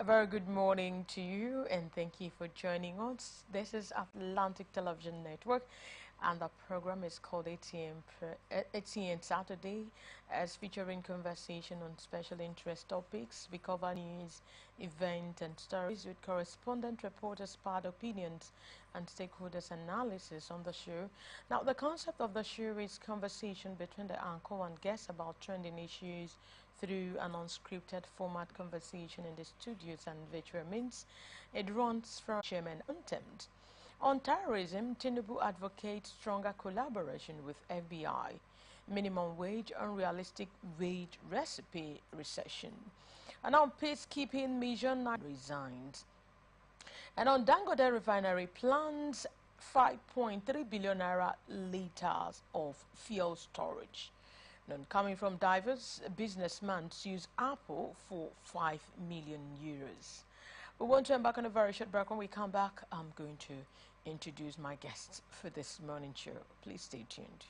A very good morning to you and thank you for joining us. This is Atlantic Television Network and the program is called Atn Saturday, as featuring conversation on special interest topics. We cover news, events and stories with correspondent reporters' part opinions and stakeholders' analysis on the show. Now, the concept of the show is conversation between the anchor and guests about trending issues through an unscripted format conversation in the studios and virtual means. It runs from Chairman Untempt. On terrorism, Tinubu advocates stronger collaboration with FBI. Minimum wage, unrealistic wage recipe, recession. And on peacekeeping mission, resigns. And on Dangote refinery, plans 5.3 billion naira liters of fuel storage. And coming from diverse businessman sues Apple for 5 million euros. We want to embark on a very short break. When we come back, I'm going to introduce my guests for this morning show. Please stay tuned.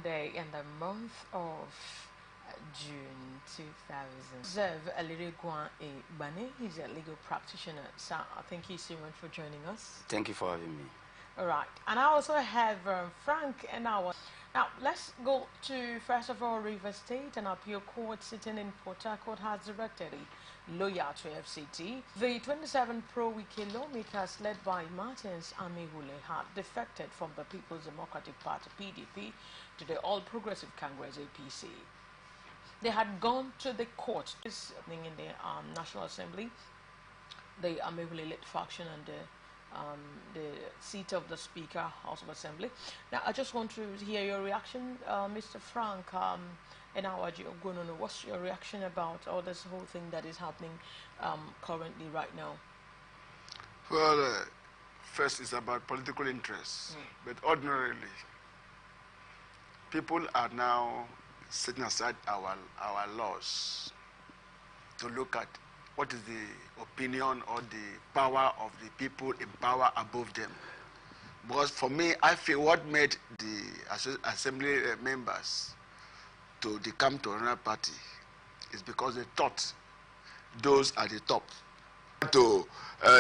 Day in the month of June 2000. Zev Aliregwan Bane, he's a legal practitioner. So thank you so much for joining us. Thank you for having me. All right, and I also have Frank and our. Now let's go to first of all River State. An appeal court sitting in Port Harcourt has directed a lawyer to FCT. The 27 pro-wiki lawmakers led by Martins Amihule had defected from the People's Democratic Party (PDP) to the All Progressive Congress (APC). They had gone to the court in the National Assembly, the Amihule-led faction and the seat of the Speaker, House of Assembly. Now, I just want to hear your reaction, Mr. Frank and Awaji Ogonono. What's your reaction about all this whole thing that is happening currently right now? Well, first it's about political interests, but ordinarily, people are now setting aside our laws to look at what is the opinion or the power of the people in power above them. Because for me, I feel what made the assembly members to come to another party is because they thought those at the top to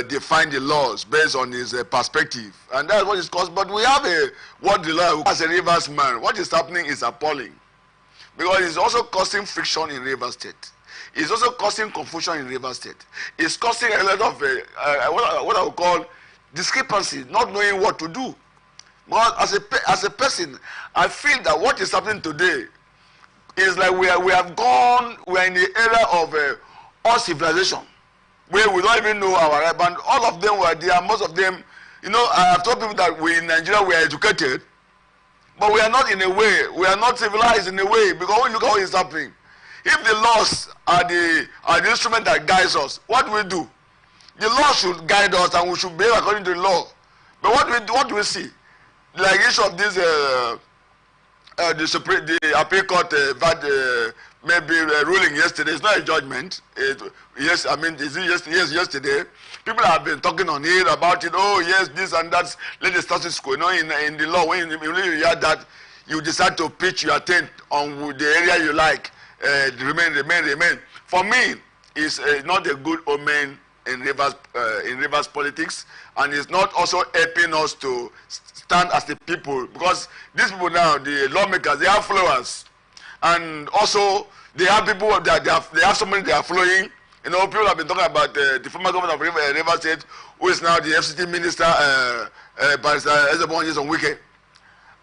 define the laws based on his perspective, and that's what is caused. But we have what the law as a Rivers man, what is happening is appalling, because it's also causing friction in Rivers State. It's also causing confusion in Rivers State. It's causing a lot of what I would call discrepancy, not knowing what to do. But as a person, I feel that what is happening today is like we are in the era of all civilization, where we don't even know our right. And all of them were there, most of them, you know, I have told people that we in Nigeria, we are educated, but we are not in a way, we are not civilized in a way, because when you look at what is happening, if the laws are the instrument that guides us, what do we do? The law should guide us and we should behave according to the law. But what do we see? Like issue of this, the appeal court maybe ruling yesterday. It's not a judgment. Yes, I mean, yesterday. People have been talking on it about it. Oh, yes, this and that. Let the status quo. You know, in the law, when you hear that, you decide to pitch your tent on the area you like. Remain. For me, it's not a good omen in Rivers politics, and it's not also helping us to stand as the people, because these people now, the lawmakers, they have followers, and also they have people that they have somebody they are following. You know, people have been talking about the former governor of River State, who is now the FCT minister, Barrister Ezebon on weekend.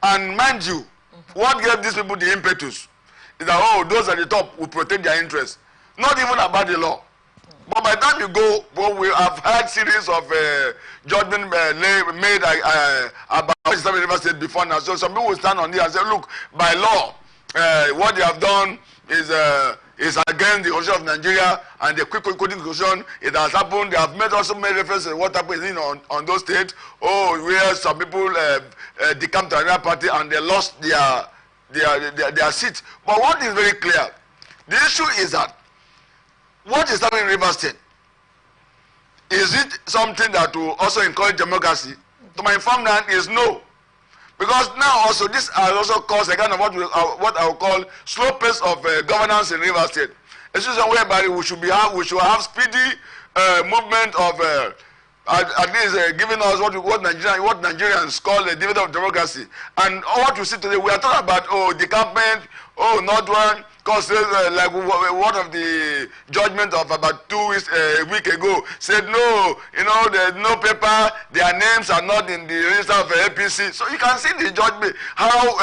And mind you, what gave these people the impetus is that, oh, those at the top will protect their interests, not even about the law. But by the time you go, well, we have had series of judgment made about River State before now. So some people will stand on there and say, look, by law, what they have done is against the constitution of Nigeria, and the quick coding constitution, it has happened. They have also made reference to what happened on those states. Oh, where some people decamped to another party and they lost their seats. But what is very clear, the issue is that what is happening in River State, is it something that will also encourage democracy? To my informed mind is no. Because now also this has also caused a kind of what I would call slow pace of governance in River State. A situation whereby we should have speedy movement of at least giving us what Nigerians call a dividend of democracy. And what you see today, we are talking about decampment, not one. Because like one of the judgment of about 2 weeks, a week ago, said no, there's no paper, their names are not in the register of APC. So you can see the judgment, how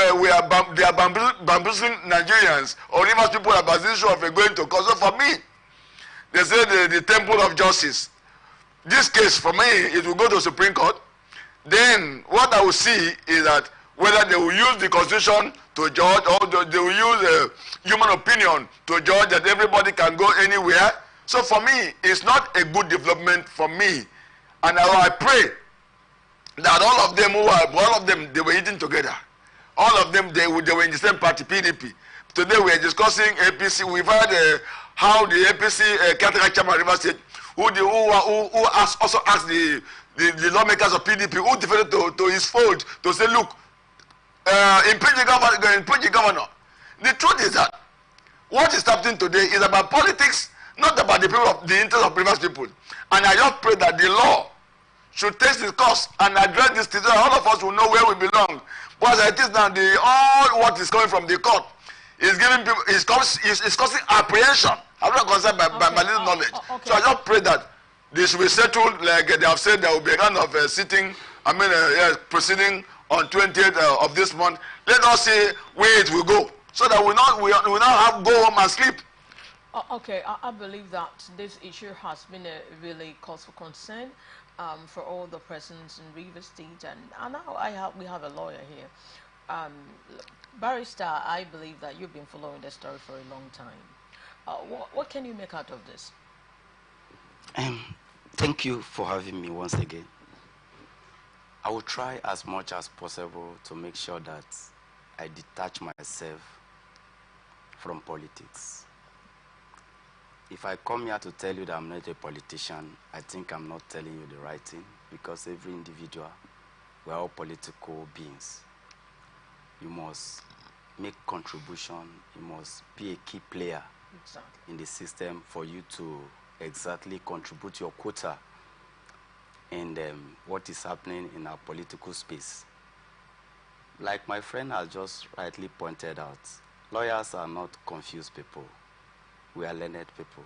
they are bamboozling Nigerians, or Rivers people about this issue of going to court. So for me, they say the temple of justice. This case, for me, it will go to Supreme Court. Then what I will see is that whether they will use the Constitution to judge, or they will use human opinion to judge that everybody can go anywhere. So for me, it's not a good development for me. And I pray that all of them, they were eating together. All of them, they were in the same party, PDP. Today we are discussing APC. We've heard how the APC caretaker chairman River State, who also asked the lawmakers of PDP, who defended to his fold to say, look, impeach the governor. The truth is that what is happening today is about politics, not about the interest of previous people. And I just pray that the law should take its course and address this so all of us will know where we belong. But as it is now, all what is coming from the court is giving people is causing apprehension. I'm not concerned by my little knowledge. Okay. So I just pray that this will be settled, like they have said. There will be a kind of proceeding on 28th of this month. Let us see where it will go, so that we not have go home and sleep. Okay, I believe that this issue has been a really cause for concern for all the persons in River State, and now we have a lawyer here. Barrister, I believe that you've been following the story for a long time. What can you make out of this? Thank you for having me once again. I will try as much as possible to make sure that I detach myself from politics. If I come here to tell you that I'm not a politician, I think I'm not telling you the right thing, because every individual, we're all political beings. You must make contribution, you must be a key player in the system for you to exactly contribute your quota in what is happening in our political space. Like my friend has just rightly pointed out, lawyers are not confused people. We are learned people.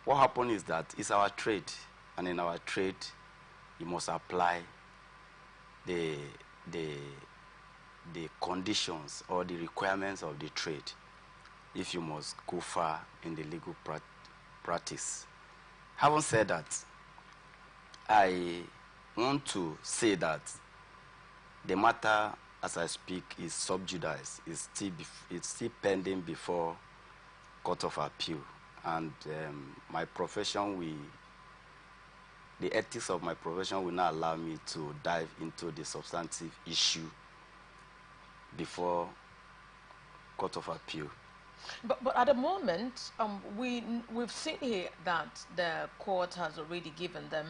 What happens is that it's our trade, and in our trade, you must apply the conditions or the requirements of the trade if you must go far in the legal practice. Having said that, I want to say that the matter, as I speak, is sub judice. It's still pending before Court of Appeal. And my profession, the ethics of my profession will not allow me to dive into the substantive issue before Court of Appeal. But at the moment, we've seen here that the court has already given them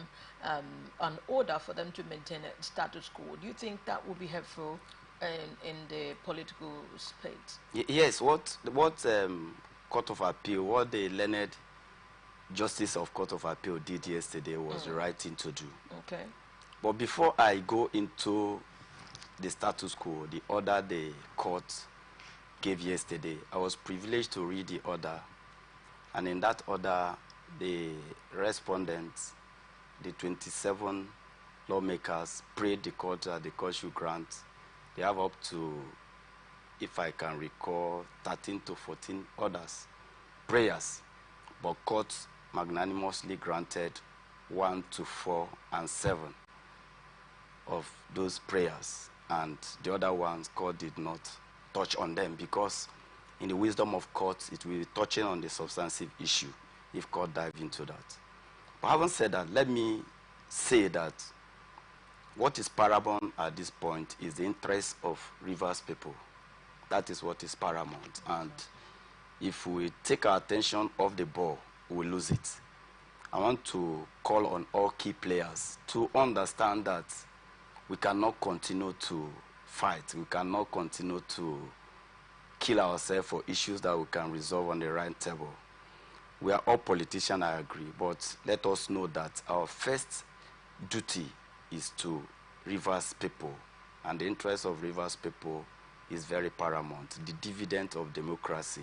an order for them to maintain a status quo. Do you think that will be helpful in the political space? Yes. What Court of Appeal, what the learned Justice of Court of Appeal did yesterday was the right thing to do. Okay. But before I go into the status quo, the order the court gave yesterday. I was privileged to read the order, and in that order, the respondents, the 27 lawmakers, prayed the court that the court should grant. They have up to, if I can recall, 13 to 14 orders, prayers, but court magnanimously granted 1 to 4 and 7 of those prayers, and the other ones court did not touch on them, because in the wisdom of courts it will be touching on the substantive issue if court dive into that. But having said that, let me say that what is paramount at this point is the interest of Rivers people. That is what is paramount, and if we take our attention off the ball, we lose it. I want to call on all key players to understand that we cannot continue to fight. We cannot continue to kill ourselves for issues that we can resolve on the right table. We are all politicians, I agree, but let us know that our first duty is to Rivers people, and the interest of Rivers people is very paramount. The dividend of democracy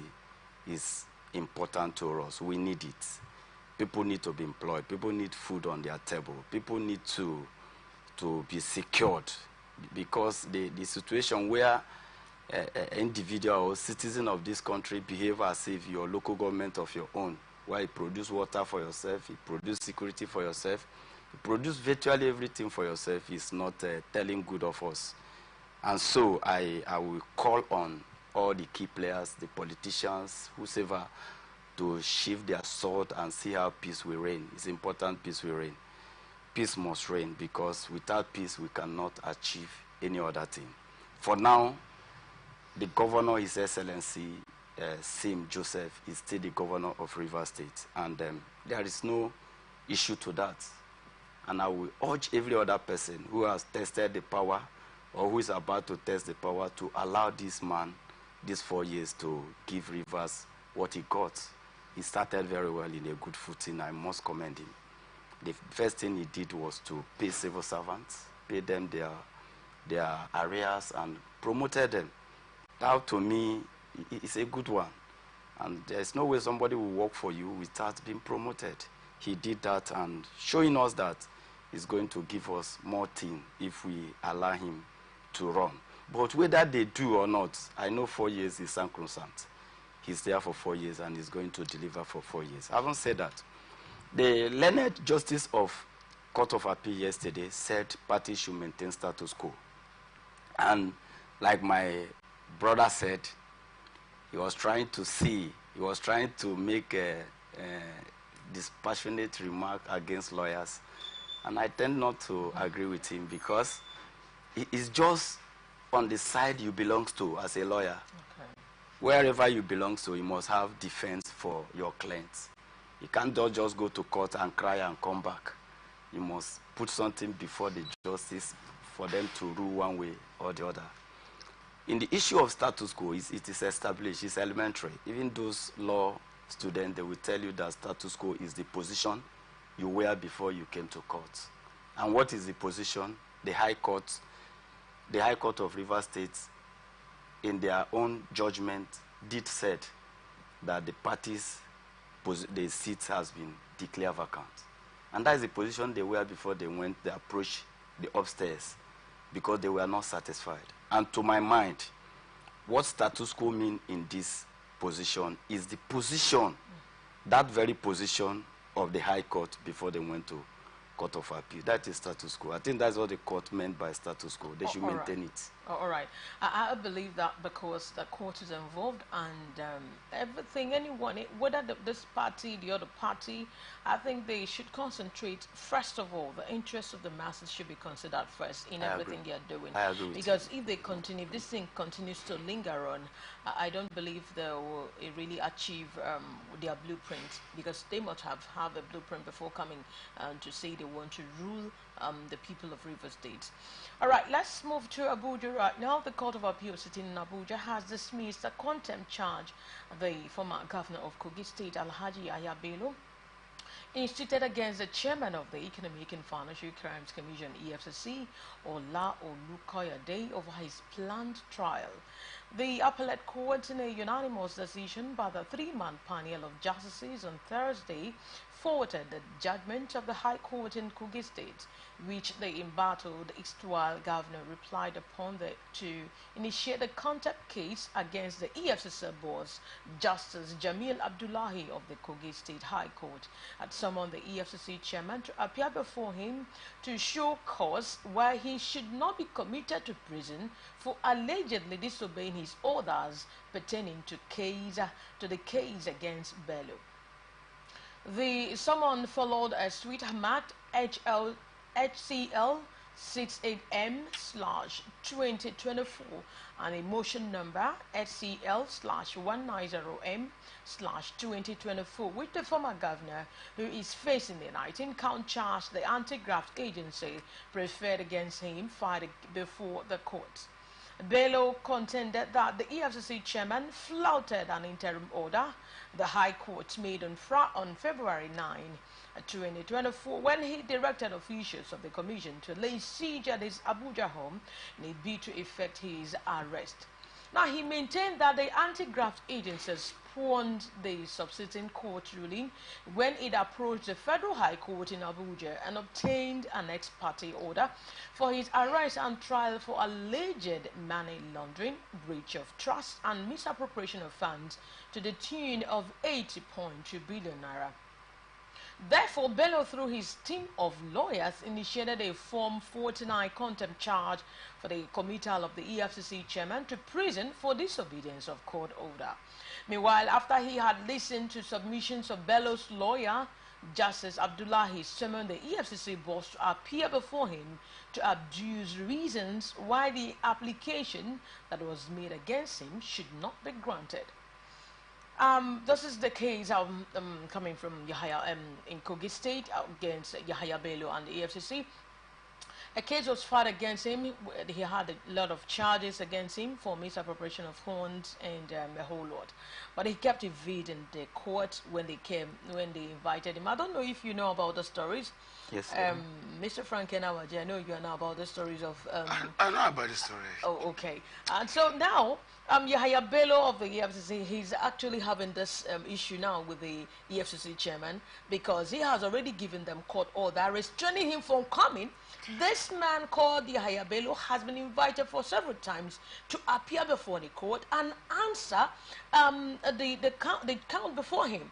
is important to us. We need it. People need to be employed. People need food on their table. People need to be secured, because the situation where an individual or citizen of this country behave as if you're local government of your own, where you produce water for yourself, you produce security for yourself, you produce virtually everything for yourself, is not telling good of us. And so I will call on all the key players, the politicians, whosoever, to shift their sword and see how peace will reign. It's important peace will reign. Peace must reign, because without peace we cannot achieve any other thing. For now, the governor, His Excellency Sim Joseph, is still the governor of Rivers State, and there is no issue to that. And I will urge every other person who has tested the power or who is about to test the power to allow this man these 4 years to give Rivers what he got. He started very well in a good footing. I must commend him. The first thing he did was to pay civil servants, pay them their arrears, and promoted them. That, to me, is a good one. And there's no way somebody will work for you without being promoted. He did that, and showing us that he's going to give us more thing if we allow him to run. But whether they do or not, I know 4 years is sacrosanct. He's there for 4 years, and he's going to deliver for 4 years. Having said that, the learned justice of Court of Appeal yesterday said parties should maintain status quo. And like my brother said, he was trying to make a dispassionate remark against lawyers. And I tend not to agree with him, because it's just on the side you belong to as a lawyer. Okay. Wherever you belong to, you must have defense for your clients. You can't just go to court and cry and come back. You must put something before the justice for them to rule one way or the other. In the issue of status quo, it is established, it's elementary. Even those law students, they will tell you that status quo is the position you were before you came to court. And what is the position? The High Court of Rivers State, in their own judgment, did said that the parties, the seats has been declared vacant. And that is the position they were before they approached the upstairs, because they were not satisfied. And to my mind, what status quo mean in this position is the position, that very position of the High Court before they went to Court of Appeal. That is status quo. I think that's what the court meant by status quo. They should maintain it. All right. I believe that because the court is involved, and everything, anyone, whether this party, the other party, I think they should concentrate, first of all, the interests of the masses should be considered first in everything they are doing. I agree with because you. If they continue, this thing continues to linger on, I don't believe they will really achieve their blueprint, because they must have a blueprint before coming to say they want to rule the people of Rivers State. All right, let's move to Abuja right now. The Court of Appeal sitting in Abuja has dismissed a contempt charge the former governor of Kogi State, Alhaji Yahya Bello. instituted against the chairman of the Economic and Financial Crimes Commission (EFCC), Ola Olukoyade, over his planned trial. The appellate court, in a unanimous decision by the three-man panel of justices on Thursday, forwarded the judgment of the High Court in Kogi State, which the embattled extra governor replied upon to initiate the contempt case against the EFCC boss, Justice Jamil Abdullahi of the Kogi State High Court, had summoned the EFCC chairman to appear before him to show cause why he should not be committed to prison for allegedly disobeying his orders pertaining to the case against Bello. The summon followed a Sweet Ahmad HCL 68M/2024 and a motion number HCL/190M/2024, which the former governor, who is facing the 19-count charge the anti-graft agency preferred against him, filed before the court. Bello contended that the EFCC chairman flouted an interim order the High Court made on February 9, 2024, when he directed officials of the commission to lay siege at his Abuja home in a bid to effect his arrest. Now, he maintained that the anti-graft agencies pawned the subsisting court ruling when it approached the Federal High Court in Abuja and obtained an ex parte order for his arrest and trial for alleged money laundering, breach of trust, and misappropriation of funds to the tune of 80.2 billion naira. Therefore, Bello, through his team of lawyers, initiated a Form 49 contempt charge for the committal of the EFCC chairman to prison for disobedience of court order. Meanwhile, after he had listened to submissions of Bello's lawyer, Justice Abdullahi summoned the EFCC boss to appear before him to adduce reasons why the application that was made against him should not be granted. This is the case coming from Yahya in Kogi State against Yahya Bello and the EFCC. A case was filed against him. He had a lot of charges against him for misappropriation of funds and a whole lot. But he kept evading the court when they invited him. I don't know if you know about the stories. Yes. Mr. Frank Enawaji, I know you know about the stories of... I know about the story. Oh, okay. And so now, Yahya Bello of the EFCC, he's actually having this issue now with the EFCC chairman because he has already given them court order restraining him from coming. This man called Yahya Bello has been invited for several times to appear before the court and answer the count before him,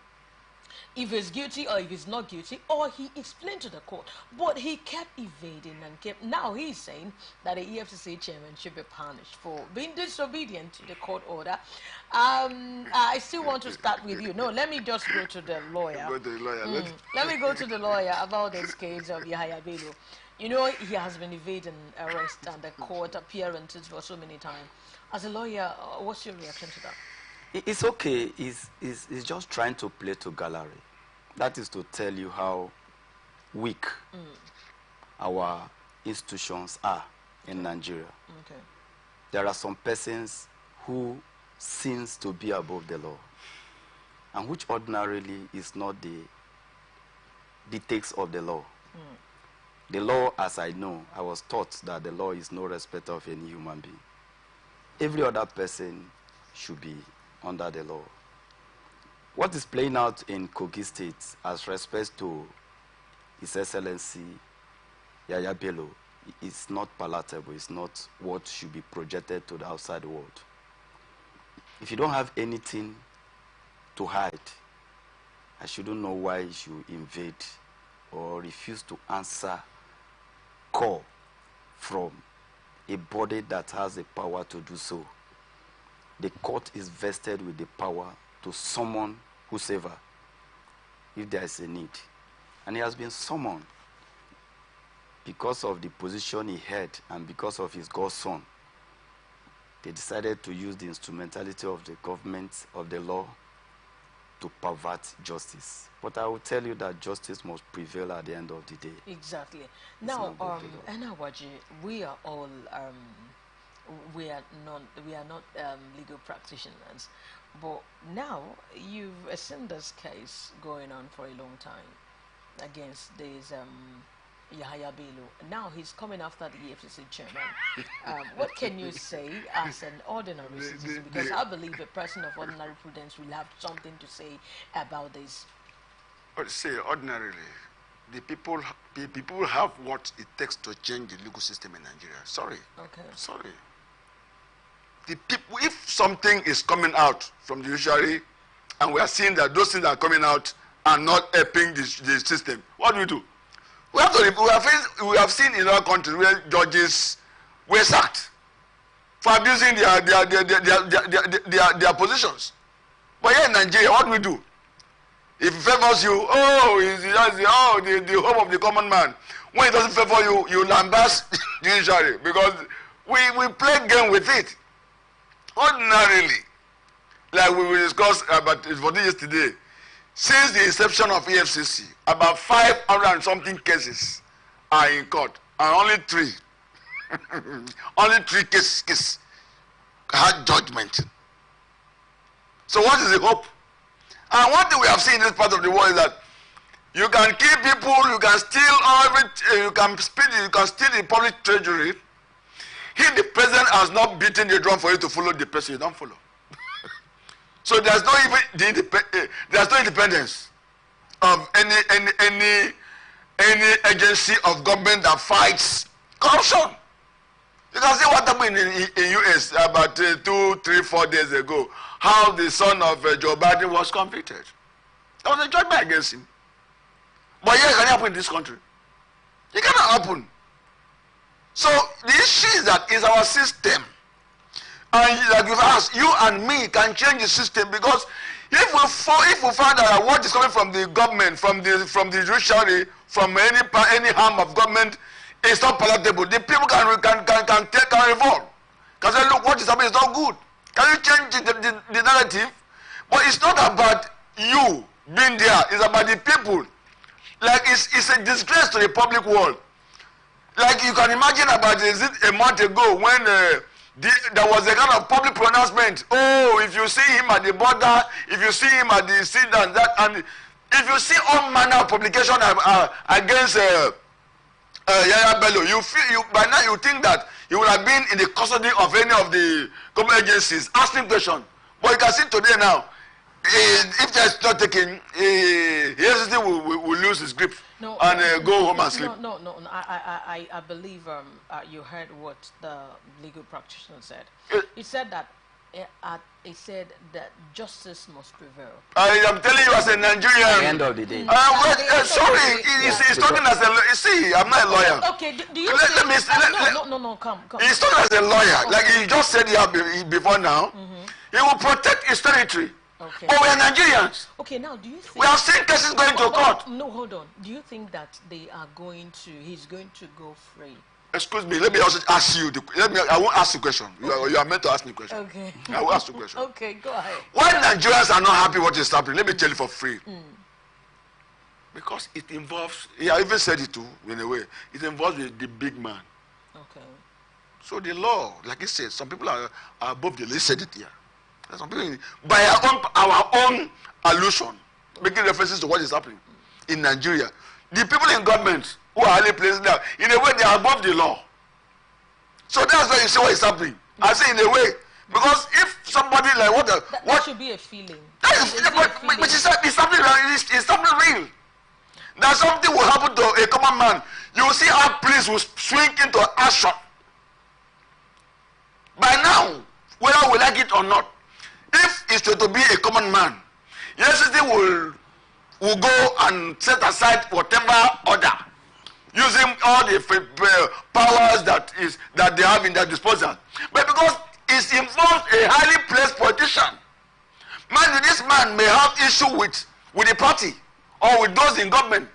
if he's guilty or if he's not guilty, or he explained to the court. But he kept evading and kept. Now he's saying that the EFCC chairman should be punished for being disobedient to the court order. I still want to start with you. No, let me just go to the lawyer. Go to the lawyer. Let me go to the lawyer about this case of Yahya Bello. You know, he has been evading arrest and the court appearances for so many times. As a lawyer, what's your reaction to that? It's okay. He's just trying to play to gallery. That is to tell you how weak our institutions are in Nigeria. Okay. There are some persons who seems to be above the law, and which ordinarily is not the dictates of the law. The law, as I know, I was taught that the law is no respecter of any human being. Every other person should be under the law. What is playing out in Kogi State as respects to His Excellency Yahya Bello is not palatable. It's not what should be projected to the outside world. If you don't have anything to hide, I shouldn't know why you should invade or refuse to answer call from a body that has the power to do so. The court is vested with the power to summon whosoever if there is a need. And he has been summoned because of the position he had and because of his godson. They decided to use the instrumentality of the government, of the law, to pervert justice. But I will tell you that justice must prevail at the end of the day. Exactly. Now, Enawaji, we are all we are not legal practitioners, but now you've seen this case going on for a long time. against this Yahaya Bello. Now he's coming after the EFCC chairman. What can you say as an ordinary citizen? Because I believe a person of ordinary prudence will have something to say about this. But say ordinarily, the people have what it takes to change the legal system in Nigeria. Sorry. Okay. Sorry. The people, if something is coming out from the judiciary, and we are seeing that those things that are coming out are not helping the system, what do? We have seen in other countries where judges were sacked for abusing their positions. But here in Nigeria, what do? If it favors you, the home of the common man. When it doesn't favor you, you lambast judiciary because we play game with it. Ordinarily, like we discussed about it for yesterday, since the inception of EFCC, about 500 and something cases are in court, and only 3 cases had judgment. So what is the hope? And one thing we have seen in this part of the world is that you can kill people, you can steal everything, you can steal the public treasury. If the president has not beaten the drum for you to follow the person, you don't follow. So there's no independence of any agency of government that fights corruption. You can see what happened in US about 2, 3, 4 days ago. How the son of Joe Biden was convicted. There was a judgment against him. But yeah, it can happen in this country. It cannot happen. So the issue is that is our system. And like you've asked, you and me can change the system because if we find out that what is coming from the government, from the judiciary, from any arm of government is not palatable, the people can revolt. Can say, look, what is happening is not good. Can you change the narrative? But it's not about you being there. It's about the people. Like it's a disgrace to the public world. Like you can imagine about a month ago when there was a kind of public pronouncement. Oh, if you see him at the border, if you see him at the seat and that, and if you see all manner of publication against Yahaya Bello, by now you think that he would have been in the custody of any of the government agencies asking questions. But you can see today now, if that's not taken, EFCC will lose his grip and go home and sleep. No. I believe you heard what the legal practitioner said. He said that justice must prevail. I am telling you as a Nigerian. At the end of the day. Sorry, he's talking as a. See, I'm not a lawyer. Okay, do you? No, come. He's talking as a lawyer, like he just said here before now. He will protect his territory. Okay. But we are Nigerians. Okay, now do you think we have seen cases going to court? No, hold on. Do you think that he's going to go free? Excuse me, let me also ask you. I won't ask you a question. You are meant to ask me a question. Okay. I will ask you a question. Okay, go ahead. Why Nigerians are not happy what is happening? Let me tell you for free. Because it involves, I even said it too, in a way, it involves the big man. Okay. So the law, like he said, some people are above the law. He said it here. Some people, by our own allusion, making references to what is happening in Nigeria, the people in government who are highly placed now, in a way they are above the law. So that's why you see what is happening. I say in a way, because if somebody like that should be a feeling. But it's something real. That something will happen to a common man. You will see how police will swing into action. By now, whether we like it or not, if it's to be a common man, EFCC will go and set aside whatever order, using all the powers that they have in their disposal. But because it involves a highly placed politician, this man may have issue with the party or with those in government.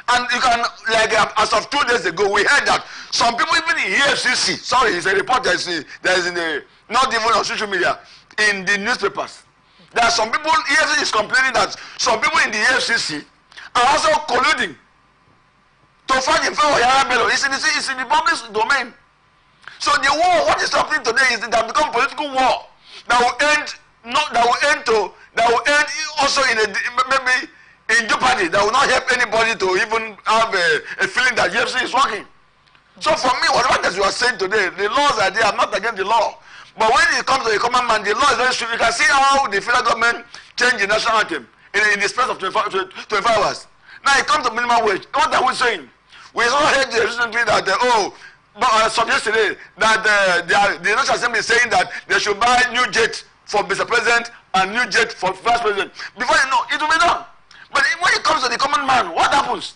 And you can, like as of 2 days ago, we heard that some people even in EFCC, sorry, it's a report that is in the, not even on social media, in the newspapers. There are some people, EFCC is complaining that some people in the EFCC are also colluding to fight in favor of Yahaya Bello. It's in the public domain. So the war, what is happening today is that become political war that will end also in maybe in jeopardy that will not help anybody to even have a feeling that EFCC is working. So for me, whatever that you are saying today, the laws are there. I'm not against the law. But when it comes to the common man, the law is very strict. You can see how the federal government changed the national anthem in the space of 25 hours. Now it comes to minimum wage. What are we saying? We saw heard recently that, some yesterday, that the National Assembly is saying that they should buy new jet for Mr. President and new jet for Vice President. Before you know, it will be done. But when it comes to the common man, what happens?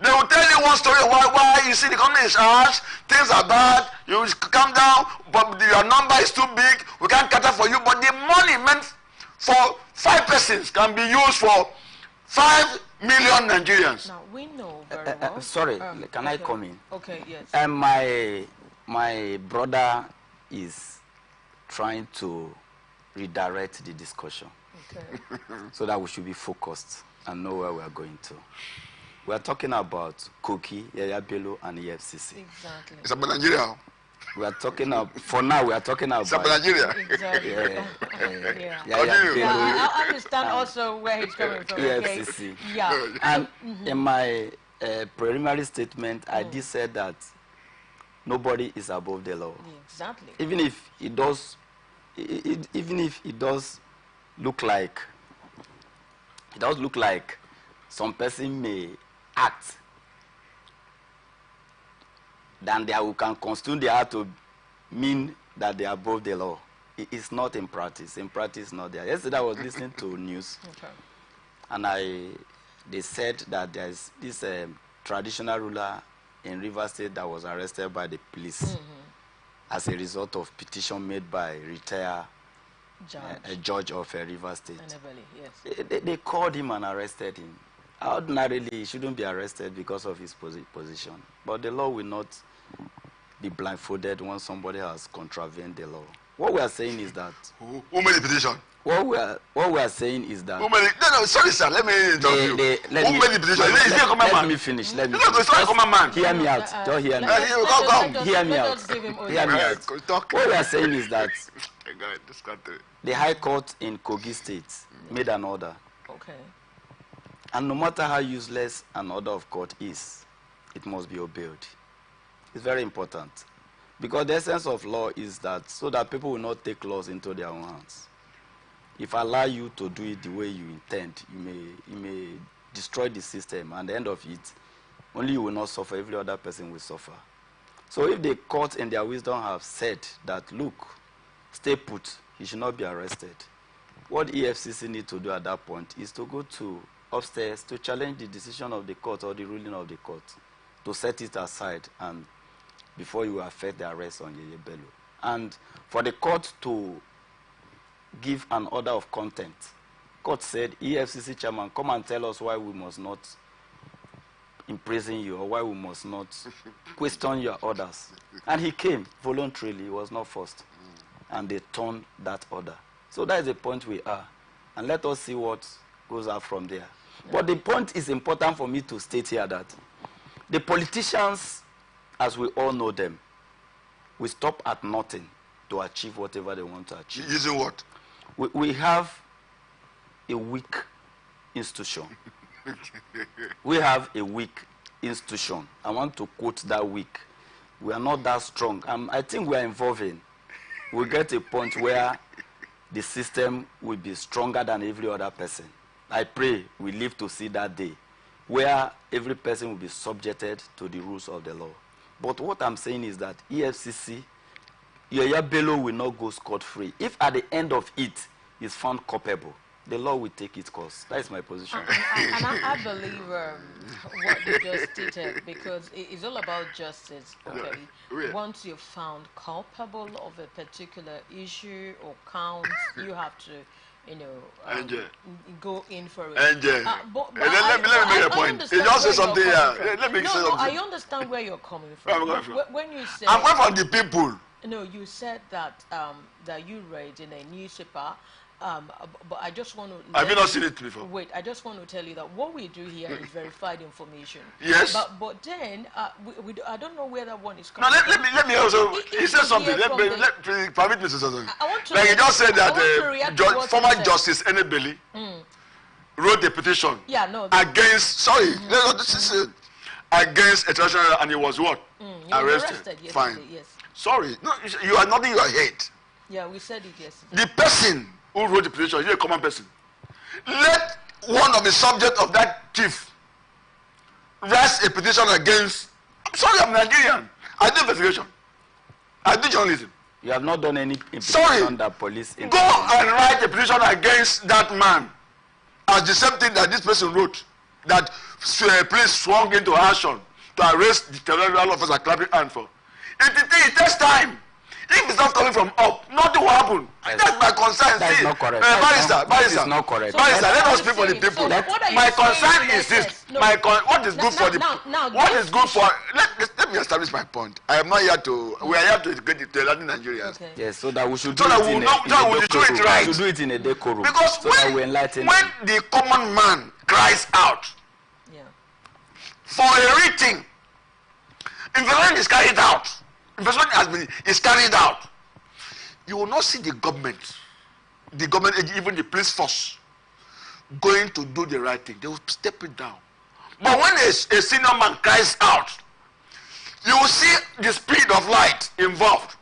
They will tell you one story why you see the economy is harsh, things are bad, you calm down, but your number is too big, we can't cater for you. But the money meant for 5 persons can be used for 5 million Nigerians. Now we know very well. Sorry, can I come in? Okay, yes. My brother is trying to redirect the discussion, Okay. so that we should be focused and know where we are going to. We are talking about Koki, Yaya Bello, and EFCC. Exactly. It's about Nigeria. We are talking about, for now, we are talking about. It's about Nigeria. Exactly. Yaya Continue. Bello, I understand also where he's coming from. Okay. EFCC. Yeah. And in my preliminary statement, I did say that nobody is above the law. Exactly. Even if it does, even if it does look like, some person may act than they who can construe the act to mean that they are above the law. It is not in practice. In practice, not there. Yesterday I was listening to news, Okay. and they said that there is this traditional ruler in Rivers State that was arrested by the police as a result of petition made by retired a judge of Rivers State. Yes. They called him and arrested him. Ordinarily, he shouldn't be arrested because of his position. But the law will not be blindfolded when somebody has contravened the law. What we are saying is that... Who made the petition? What we are saying is that... Who made it? No, sorry, sir. Let me interrupt you. Who made the petition? Is he a common man? Let me finish. Let me finish. It's not a common man. Hear me out. Just hear me Come. Hear me out. Hear me out. Talk. What we are saying is that This country. the High Court in Kogi State made an order. Okay. And no matter how useless an order of court is, it must be obeyed. It's very important. Because the essence of law is that so that people will not take laws into their own hands. If I allow you to do it the way you intend, you may destroy the system, and at the end of it, only you will not suffer, every other person will suffer. So if the court in their wisdom have said that, look, stay put, he should not be arrested, what EFCC need to do at that point is to go to upstairs to challenge the decision of the court or the ruling of the court, to set it aside and before you affect the arrest on Yeye Bello. And for the court to give an order of contempt, court said, EFCC chairman, come and tell us why we must not imprison you or why we must not question your orders. And he came voluntarily, he was not forced. And they turned that order. So that is the point we are. And let us see what goes out from there. But the point is important for me to state here that the politicians, as we all know them, will stop at nothing to achieve whatever they want to achieve. Using what? We have a weak institution. We have a weak institution. I want to quote that weak. We are not that strong. I think we are evolving. We'll get a point where the system will be stronger than every other person. I pray we live to see that day where every person will be subjected to the rules of the law. But what I'm saying is that EFCC, Yaya Bello will not go scot-free. If at the end of it is found culpable, the law will take its course. That is my position. I believe what you just stated, because it's all about justice. Okay, Yeah. Once you're found culpable of a particular issue or count, you have to, go in for it. But let me make a point. You just say something here. Let me say something. I understand where you're coming from. When you say I'm going from the people. No, you said that that you read in a newspaper. But I just want to... Have you not seen it before? Wait, I just want to tell you that what we do here is verified information. Yes. But then, I don't know where that one is Now, coming from. let me also... He said something. Permit me to say something. I want to... Like he just said that to former Justice Enebeli wrote a petition against, sorry, this is against a treasurer, and he was what? Arrested Fine. Yes. Sorry, no, you are nodding your head. Yeah, we said it yesterday. The person who wrote the petition is a common person. Let one of the subjects of that chief raise a petition against. I'm sorry, I'm Nigerian. I do investigation. I do journalism. You have not done any Sorry, that police. Go and write a petition against that man. As the same thing that this person wrote, that police swung into action to arrest the terrorial officer clapping hand for. It takes time. If it's not coming from up, nothing will happen. That's my concern. That is not correct. Barrister, That is not correct. Barrister, let us speak for the people. My concern is this. What is good for the what is good for let me establish my point. I am not here to we are here to educate the Latin Nigerians. Okay. Yes, so that we should do it in a right. We should do it in a decorum. Because so that we enlighten when the common man cries out for a rating, investment is carried out. Investment is carried out. You will not see the government, even the police force, going to do the right thing. They will step it down. But when a senior man cries out, you will see the speed of light involved.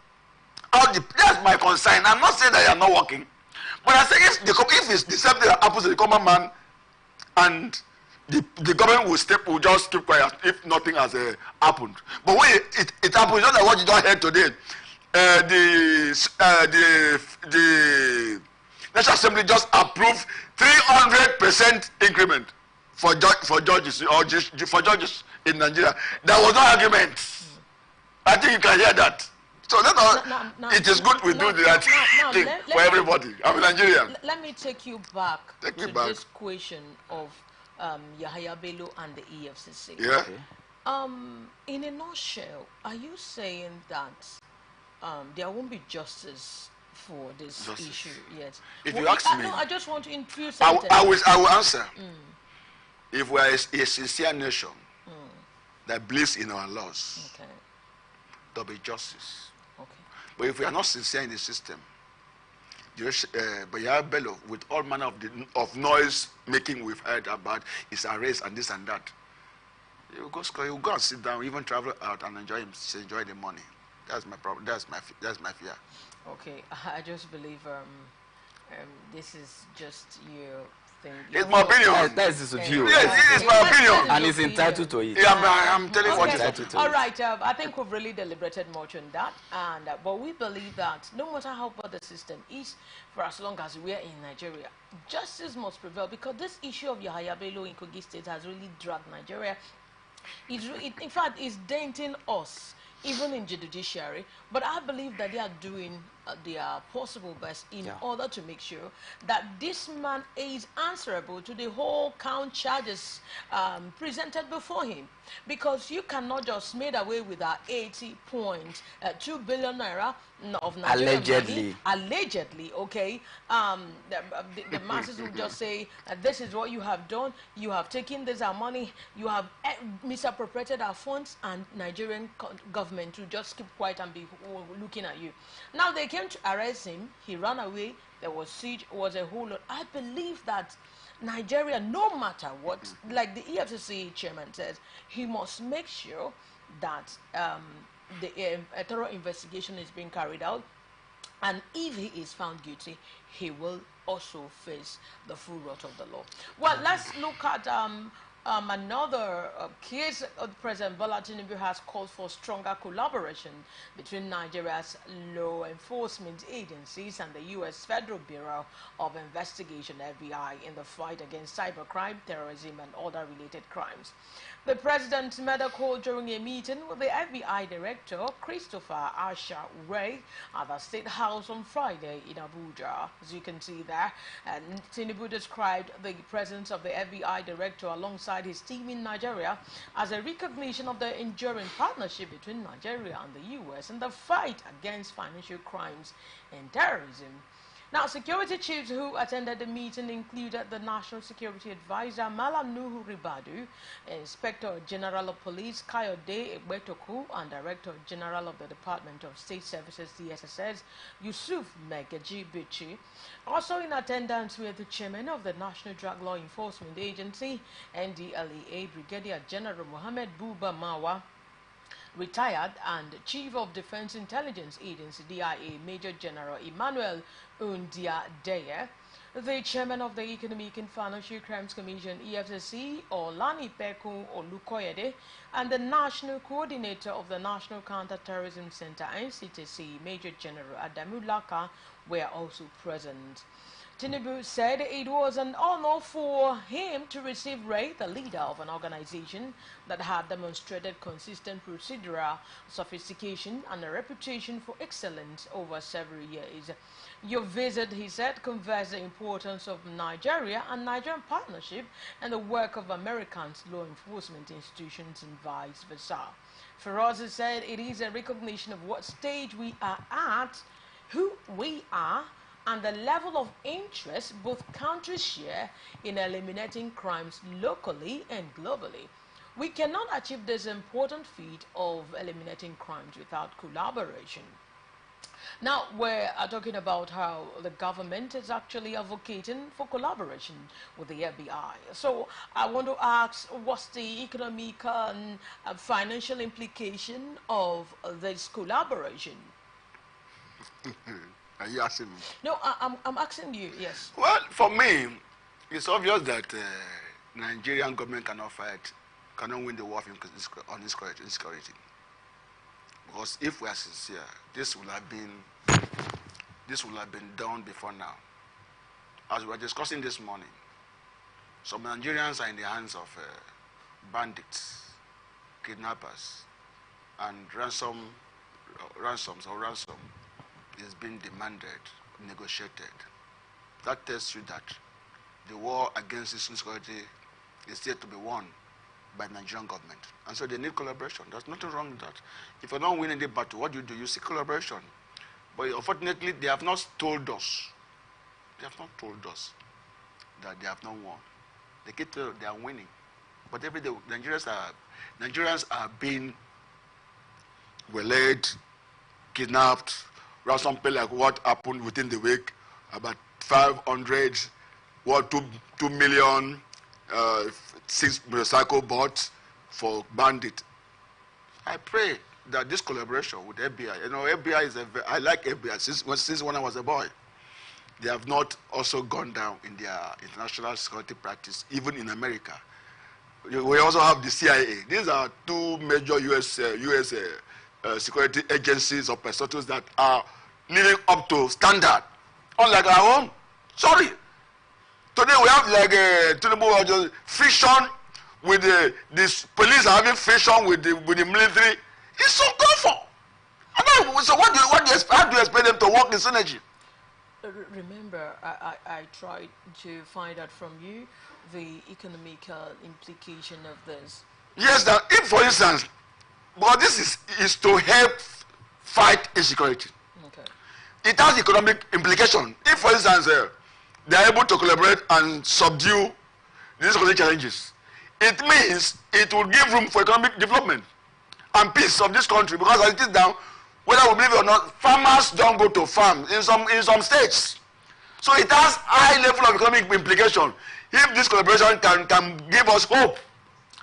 That's my concern. I'm not saying that you are not working, but I say if it's the same thing that happens to the common man, and the government will just keep quiet if nothing has happened. But when it happens, just like what you don't hear today, the National Assembly just approved 300% increment for judges in Nigeria. There was no argument. I think you can hear that. So it is good we do the right thing for everybody. I'm a Nigerian. Let me take you back to this question of Yahaya Bello and the EFCC. Yeah. Okay. In a nutshell, are you saying that there won't be justice for this issue yet? If you ask me, no, I just want to infuse. I will answer. If we are a sincere nation that believes in our laws, there'll be justice. Okay. But if we are not sincere in the system, but Yahaya Bello, with all manner of noise making we've heard about his arrest and this and that, you go and sit down, even travel out and enjoy the money. That's my problem. That's my fear. Okay, I just believe this is just your thing. It's my opinion. That is his view. Yes, it's my opinion. And he's entitled to it. Yeah, I'm telling you what okay. it is. All right, I think we've really deliberated much on that, and but we believe that no matter how bad the system is, for as long as we are in Nigeria, justice must prevail, because this issue of Yahaya Bello in Kogi State has really dragged Nigeria. In fact, it's denting us, even in the judiciary. But I believe that they are doing their possible best in order to make sure that this man is answerable to the whole count charges presented before him. Because you cannot just made away with our 80.2 billion naira of Nigerian money. Allegedly, okay. The masses will just say, this is what you have done. You have taken this our money. You have misappropriated our funds, and Nigerian government to just keep quiet and be looking at you. Now they came to arrest him. He ran away. There was siege. Was a whole lot. I believe that Nigeria, no matter what, like the EFCC chairman says, he must make sure that a thorough investigation is being carried out, and if he is found guilty, he will also face the full wrath of the law. Well, let's look at another case. President Bola Tinubu has called for stronger collaboration between Nigeria's law enforcement agencies and the U.S. Federal Bureau of Investigation, FBI, in the fight against cybercrime, terrorism, and other related crimes. The president made a call during a meeting with the FBI Director, Christopher Asha Ray, at the State House on Friday in Abuja. As you can see there, Tinubu described the presence of the FBI Director alongside his team in Nigeria as a recognition of the enduring partnership between Nigeria and the U.S. in the fight against financial crimes and terrorism. Now, security chiefs who attended the meeting included the National Security Advisor Malam Nuhu Ribadu, Inspector General of Police Kayode Egbetoku, and Director General of the Department of State Services DSSS Yusuf Megaji Bichi. Also in attendance were the Chairman of the National Drug Law Enforcement Agency NDLEA Brigadier General Mohammed Buba Mawa, retired, and Chief of Defense Intelligence Agency DIA Major General Emmanuel Undia Deye, the Chairman of the Economic and Financial Crimes Commission EFCC Olani Peku Olukoyede, and the National Coordinator of the National Counter-Terrorism Center NCTC Major General Adamu Laka were also present. Tinubu said it was an honor for him to receive Ray, the leader of an organization that had demonstrated consistent procedural sophistication and a reputation for excellence over several years. Your visit, he said, conveys the importance of Nigeria and Nigerian partnership and the work of American law enforcement institutions and vice versa. For us, he said, it is a recognition of what stage we are at, who we are, and the level of interest both countries share in eliminating crimes locally and globally. We cannot achieve this important feat of eliminating crimes without collaboration. Now, we're talking about how the government is actually advocating for collaboration with the FBI. So I want to ask, what's the economic and financial implication of this collaboration? Are you asking me? No, I'm asking you, yes. Well, for me, it's obvious that Nigerian government cannot win the war on insecurity. Because if we are sincere, this would have been done before now. As we were discussing this morning, some Nigerians are in the hands of bandits, kidnappers, and ransom is being demanded, negotiated. That tells you that the war against insecurity is yet to be won by the Nigerian government. And so they need collaboration. There's nothing wrong with that. If you're not winning the battle, what do? You seek collaboration. But unfortunately, they have not told us. They have not told us that they have not won. They keep telling they are winning. But every day, Nigerians are being waylaid, kidnapped, ransom pay, like what happened within the week, about 500, 2 million, 6 motorcycle bought for bandit. I pray that this collaboration with FBI, FBI I like FBI since when I was a boy. They have not also gone down in their international security practice, even in America. We also have the CIA. These are two major U.S. Security agencies or personals that are living up to standard, unlike our own. Sorry. Today we have like just friction with this police are having friction with the military. It's so colorful. So how do you expect them to work in synergy? Remember, I tried to find out from you the economic implication of this. Yes, that if, for instance, but this is to help fight insecurity. Okay. It has economic implication. If, for instance, they are able to collaborate and subdue these security challenges, it means it will give room for economic development and peace of this country. Because as it is now, whether we believe it or not, farmers don't go to farm in some states. So it has high level of economic implication. If this collaboration can give us hope,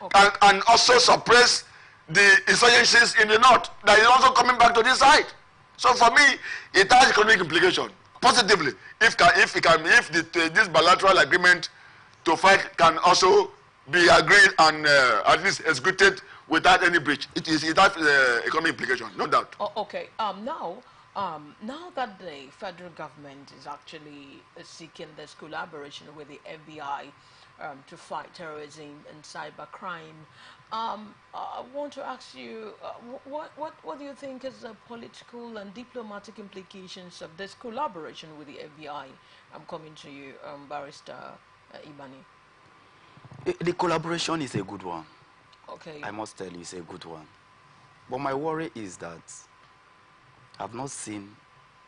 okay, and also suppress the insurgencies in the north that is also coming back to this side. So for me, it has economic implication positively. If this bilateral agreement to fight can also be agreed and at least executed without any breach, it has economic implication, no doubt. Okay. Now that the federal government is actually seeking this collaboration with the FBI to fight terrorism and cybercrime, I want to ask you, what do you think is the political and diplomatic implications of this collaboration with the FBI? I'm coming to you, Barrister Ibani. The collaboration is a good one. Okay. I must tell you, it's a good one. But my worry is that I've not seen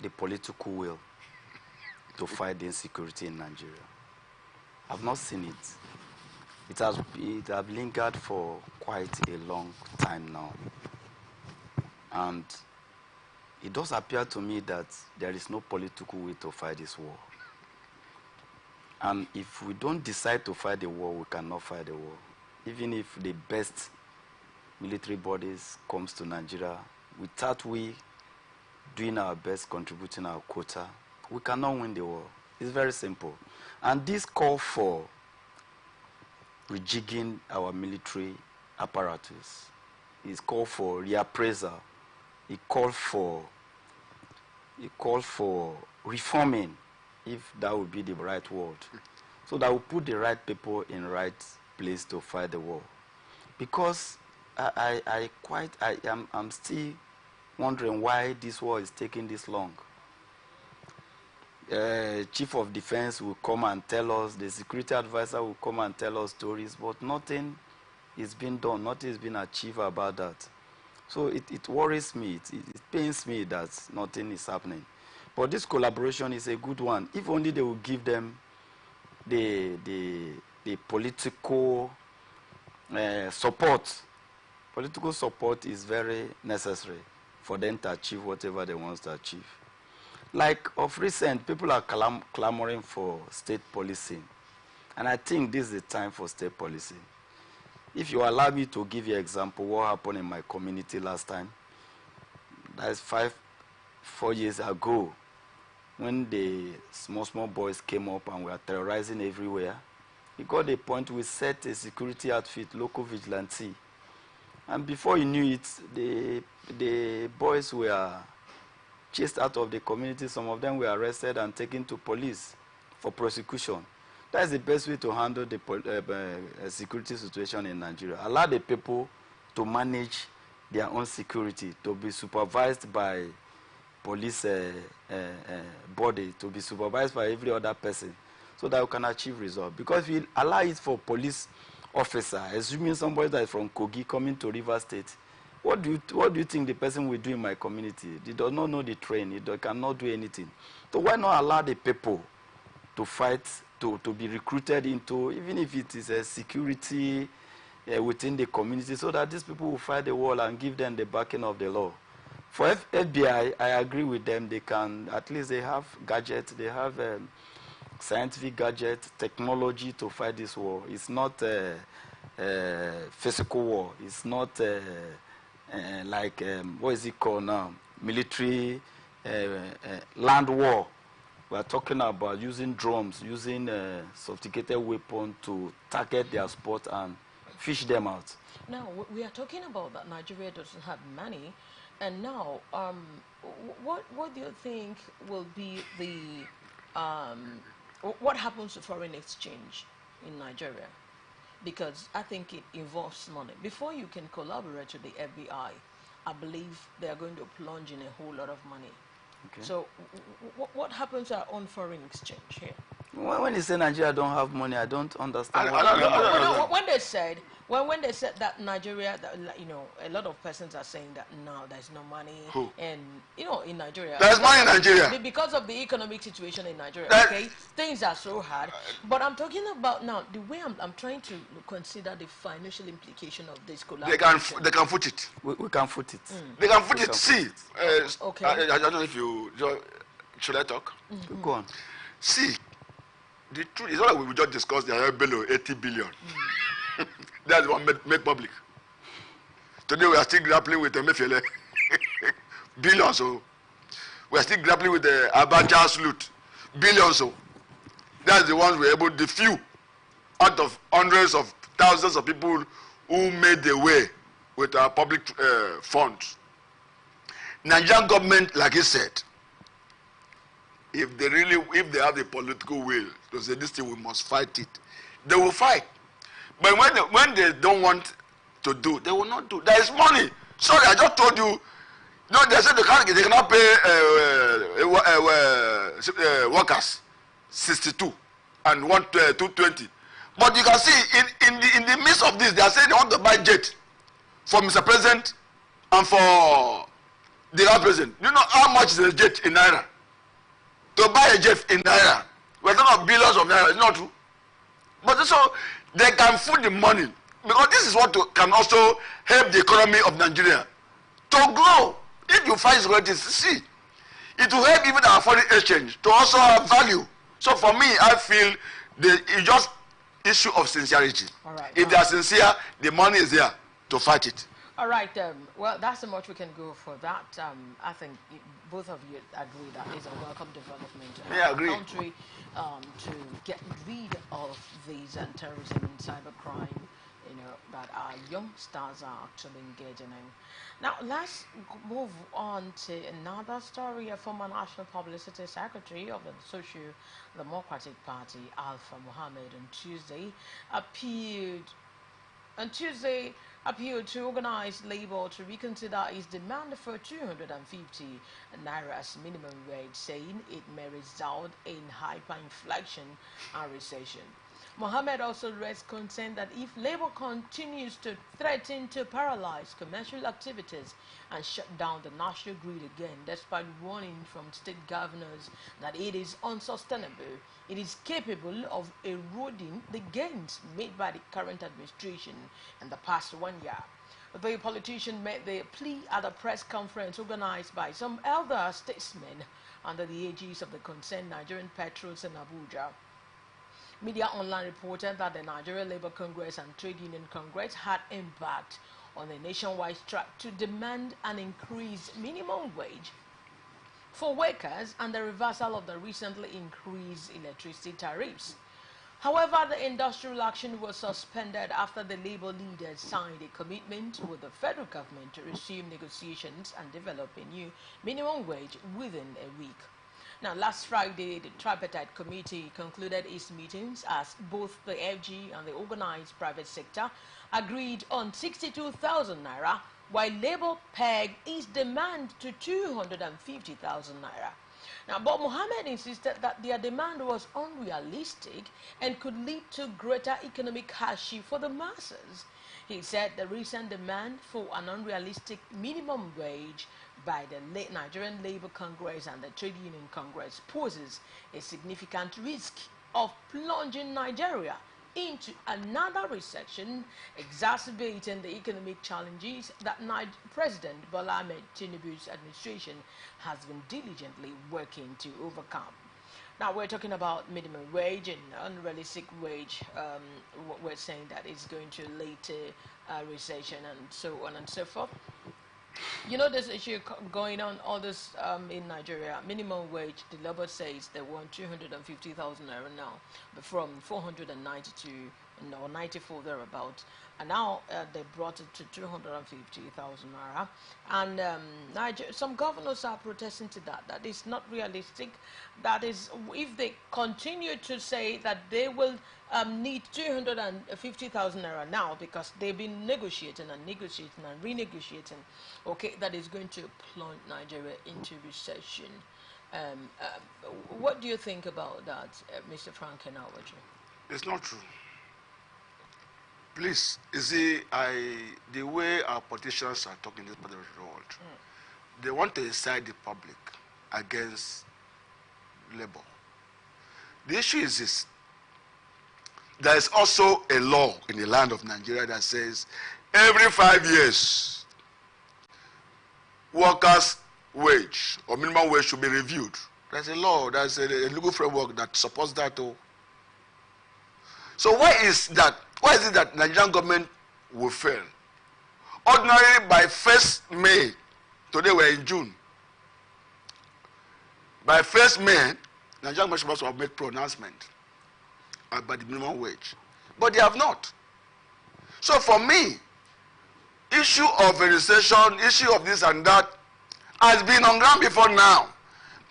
the political will to fight the insecurity in Nigeria. I've not seen it. It has lingered for quite a long time now. And it does appear to me that there is no political way to fight this war. And if we don't decide to fight the war, we cannot fight the war. Even if the best military bodies comes to Nigeria, without we doing our best, contributing our quota, we cannot win the war. It's very simple. And this call for rejigging our military apparatus, it's called for reappraisal, it called for reforming, if that would be the right word, so that we put the right people in right place to fight the war. Because I'm still wondering why this war is taking this long. Chief of Defense will come and tell us, the security advisor will come and tell us stories, but nothing is being done, nothing is being achieved about that. So it worries me, it pains me that nothing is happening. But this collaboration is a good one. If only they will give them the political support. Political support is very necessary for them to achieve whatever they want to achieve. Like of recent, people are clamoring for state policing. And I think this is the time for state policing. If you allow me to give you an example, what happened in my community last time, that is 4 years ago, when the small boys came up and were terrorizing everywhere, it got a point we set a security outfit, local vigilante. And before you knew it, the boys were chased out of the community. Some of them were arrested and taken to police for prosecution. That's the best way to handle the security situation in Nigeria. Allow the people to manage their own security, to be supervised by police body, to be supervised by every other person, so that we can achieve results. Because if you allow it for police officer, assuming somebody that is from Kogi coming to River State, what do you think the person will do in my community? They do not know the train, they cannot do anything. So why not allow the people to fight, to be recruited into, even if it is a security within the community, so that these people will fight the war and give them the backing of the law. For FBI, I agree with them. They can, at least they have gadgets, they have scientific gadgets, technology to fight this war. It's not a physical war. It's not like, what is it called now? Military land war. We are talking about using drones, using sophisticated weapons to target their spot and fish them out. Now, we are talking about that Nigeria doesn't have money. And now, what do you think will be the, what happens to foreign exchange in Nigeria? Because I think it involves money. Before you can collaborate with the FBI, I believe they are going to plunge in a whole lot of money. Okay. So what happens to our own foreign exchange here? When you say Nigeria don't have money, I don't understand. When they said that Nigeria, you know, a lot of persons are saying that now there's no money. Who? And you know, in Nigeria, there's money in Nigeria because of the economic situation in Nigeria. Okay, things are so hard. But I'm talking about now the way I'm trying to consider the financial implication of this collaboration. They can foot it. We can foot it. They can foot it. See, okay. I don't know if you should I talk. Go on. See, the truth is not like we just discussed the below 80 billion. That's what made public. Today we are still grappling with the Mefele billions. So we are still grappling with the Abacha's loot billions. So that's the ones we're able, the few out of hundreds of thousands of people who made the way with our public funds. Nigerian government, like he said, if they have the political will to say this thing, we must fight it, they will fight. But when they don't want to do, they will not do. There is money. Sorry, I just told you. No, they said they cannot pay workers 62 and 220. But you can see in the midst of this, they are saying they want to buy jet for Mr. President and for the last president. You know how much is a jet in Naira? to buy a jet in naira. We're talking of billions of naira. It's not true. But so they can put the money, because this is what can also help the economy of Nigeria to grow. If you find securities, see, it will help even our foreign exchange to also have value. So for me, I feel it's just issue of sincerity. All right. If they are sincere, the money is there to fight it. All right. Well, that's how much we can go for that. I think both of you agree that is a welcome development in Yeah, our agree. country to get rid of these terrorism and cybercrime, that our youngsters are actually engaging in. Now, let's move on to another story. A former National Publicity Secretary of the Social Democratic Party, Alpha Mohammed, appealed to organized labor to reconsider its demand for 250 naira as minimum wage, saying it may result in hyperinflation and recession. Mohammed also raised concern that if labor continues to threaten to paralyze commercial activities and shut down the national grid again, despite warning from state governors that it is unsustainable, it is capable of eroding the gains made by the current administration in the past 1 year. The politician made the plea at a press conference organized by some elder statesmen under the aegis of the concerned Nigerian patriots in Abuja. Media Online reported that the Nigeria Labour Congress and Trade Union Congress had embarked on a nationwide strike to demand an increased minimum wage for workers and the reversal of the recently increased electricity tariffs. However, the industrial action was suspended after the Labour leaders signed a commitment with the federal government to resume negotiations and develop a new minimum wage within a week. Now, last Friday, the tripartite committee concluded its meetings as both the FG and the organized private sector agreed on 62,000 naira, while Labour pegged its demand to 250,000 naira. Now, but Mohammed insisted that their demand was unrealistic and could lead to greater economic hardship for the masses. He said the recent demand for an unrealistic minimum wage by the Nigerian Labour Congress and the Trade Union Congress poses a significant risk of plunging Nigeria into another recession, exacerbating the economic challenges that President Bola Ahmed Tinubu's administration has been diligently working to overcome. Now, we're talking about minimum wage and unrealistic wage. We're saying that it's going to lead to recession and so on and so forth. You know, this issue going on, all this in Nigeria, minimum wage, the Labour says they want 250,000 naira now, but from 492 or 94 thereabouts, and now they brought it to 250,000 naira. And some governors are protesting to that is not realistic. That is, if they continue to say that they will need 250,000 naira now, because they've been negotiating and negotiating and renegotiating, okay, that is going to plunge Nigeria into recession. What do you think about that, Mr. Frank Kenawaji? It's not true. Please, you see, the way our politicians are talking in this part of the world, they want to incite the public against labor. The issue is this. There is also a law in the land of Nigeria that says every 5 years, workers' wage or minimum wage should be reviewed. There's a law, there's a legal framework that supports that too. So why is that? Why is it that Nigerian government will fail? Ordinarily, by 1st May, today we're in June, by 1st May, Nigerian government must have made pronouncement about the minimum wage. But they have not. So for me, issue of a recession, issue of this and that, has been on ground before now.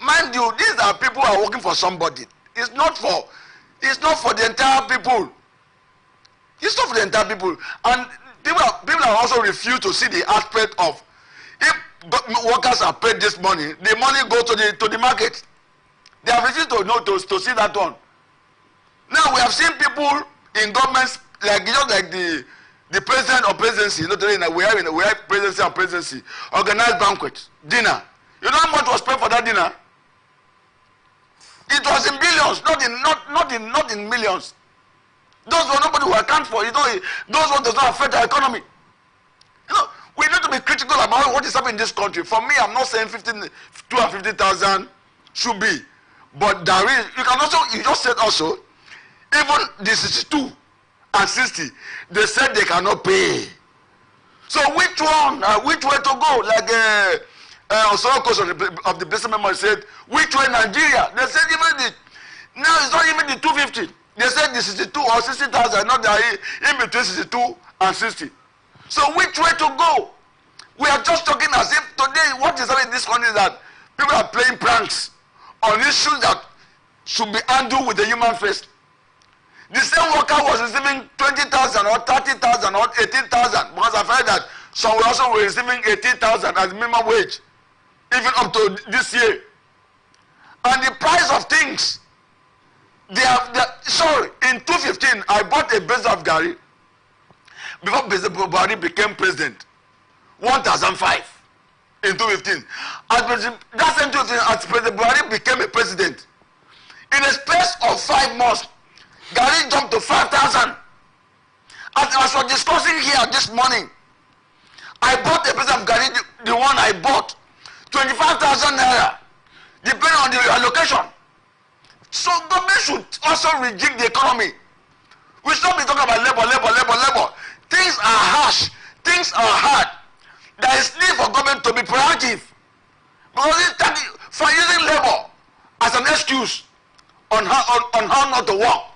Mind you, these are people who are working for somebody. It's not for the entire people. It's not for the entire people. And people have also refused to see the aspect of, if workers are paid this money, the money goes to the market. They have refused to see that one. Now we have seen people in governments like the president or presidency. We have presidency and presidency organized banquet dinner. You know how much was paid for that dinner? It was in billions, not in millions. Those were nobody will account for. Those ones does not affect our economy. We need to be critical about what is happening in this country. For me, I'm not saying 250,000 should be, but there is. You just said also, even the 62 and 60, they said they cannot pay. So which way to go? Like Osoro of the business member said, which way Nigeria? They said now it's not even the 250. They said the 62 or 60,000, not in between 62 and 60. So which way to go? We are just talking as if today what is happening in this country is that people are playing pranks on issues that should be handled with the human face. The same worker was receiving 20,000 or 30,000 or 18,000 because I've heard that some were also receiving 18,000 as minimum wage, even up to this year. And the price of things, in 2015, I bought a base of Gary before President Buhari became president, 1,005 in 2015. That's in 2015, as President Buhari became a president. In a space of 5 months, Gary jumped to 5,000. As we're discussing here this morning, I bought a piece of Gary, the one I bought, 25,000 naira, depending on the allocation. So government should also rejig the economy. We should not be talking about labor. Things are harsh. Things are hard. There is need for government to be proactive. Because for using labor as an excuse on how not to work,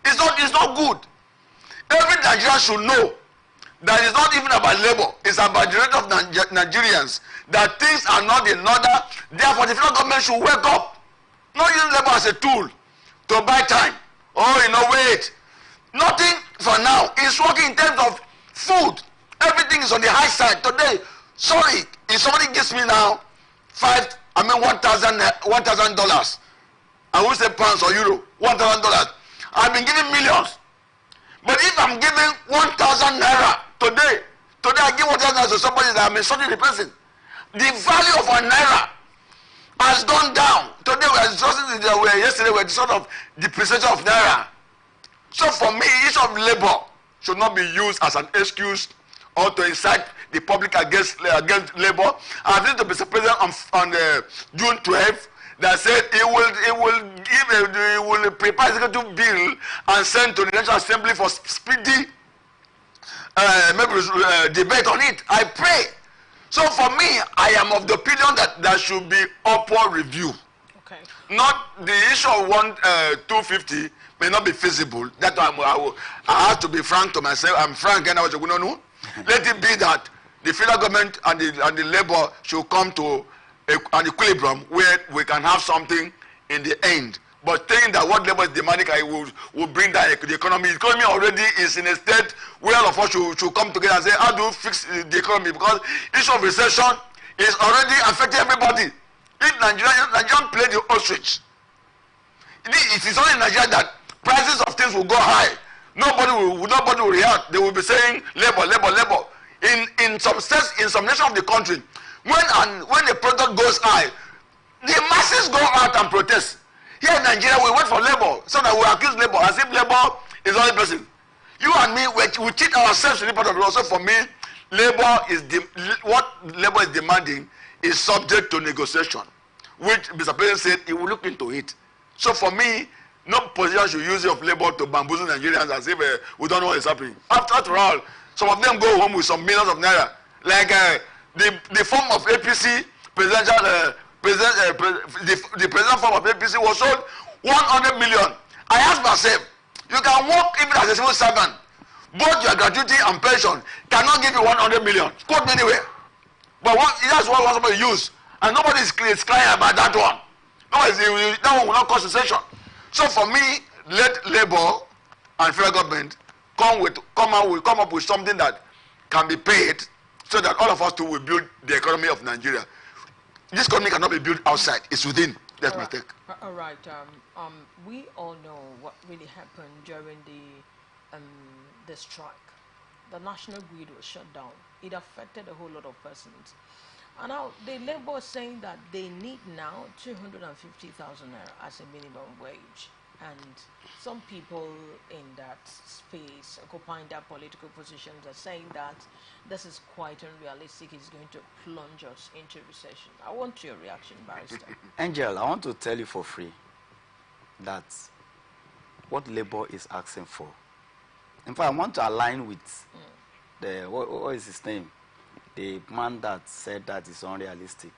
it's not good. Every Nigerian should know that it's not even about labor. It's about the rate of Nigerians. That things are not in order. Therefore, the federal government should wake up. Not use labor as a tool to buy time. Wait. Nothing for now. It's working in terms of food. Everything is on the high side today. Sorry, if somebody gives me now $1,000, I won't say pounds or euro, $1,000. I've been giving millions. But if I'm giving 1,000 naira today I give 1,000 naira to somebody that I'm insulting the person. The value of a naira has gone down. Today yesterday we were sort of depreciation of naira. So for me, issue of labor should not be used as an excuse or to incite the public against labor. I've listened to Mr. President on June 12th that said he will prepare a executive bill and send to the National Assembly for speedy debate on it. I pray. So for me, I am of the opinion that there should be upward review. Okay. Not the issue of 250 may not be feasible. That I have to be frank to myself. I'm frank, and I was going to let it be that the federal government and the labor should come to an equilibrium where we can have something in the end. But saying that what labor is demanding will bring down the economy. The economy already is in a state where all of us should come together and say, how do we fix the economy? Because issue of recession is already affecting everybody. If Nigerian play the ostrich, it is only in Nigeria that prices of things will go high. Nobody will react. They will be saying labor. In some states, in some nations of the country, when the product goes high, the masses go out and protest. Here in Nigeria, we wait for labor, so that we accuse labor as if labor is the only person. You and me, we cheat ourselves to the part of it. Also, for me, what labor is demanding is subject to negotiation, which Mr. President said he will look into it. So for me, no position should use of labor to bamboozle Nigerians as if we don't know what is happening. After all, some of them go home with some millions of naira. Like the form of APC presidential. The present form of APC was sold 100 million. I asked myself, you can work even as a civil servant, both your gratuity and pension cannot give you 100 million. Quote me anywhere. But that's what somebody use, and nobody is crying about that one. That one will not cause recession. So for me, let labor and federal government come up with something that can be paid, so that all of us too will build the economy of Nigeria. This economy cannot be built outside. It's within. That's my take. All right. We all know what really happened during the strike. The national grid was shut down. It affected a whole lot of persons. And now the Labour is saying that they need now 250,000 naira as a minimum wage. And some people in that space occupying that political positions are saying that this is quite unrealistic. It's going to plunge us into recession. I want your reaction, Barrister. Angel, I want to tell you for free that what Labour is asking for. In fact, I want to align with the, what is his name? The man that said that is unrealistic.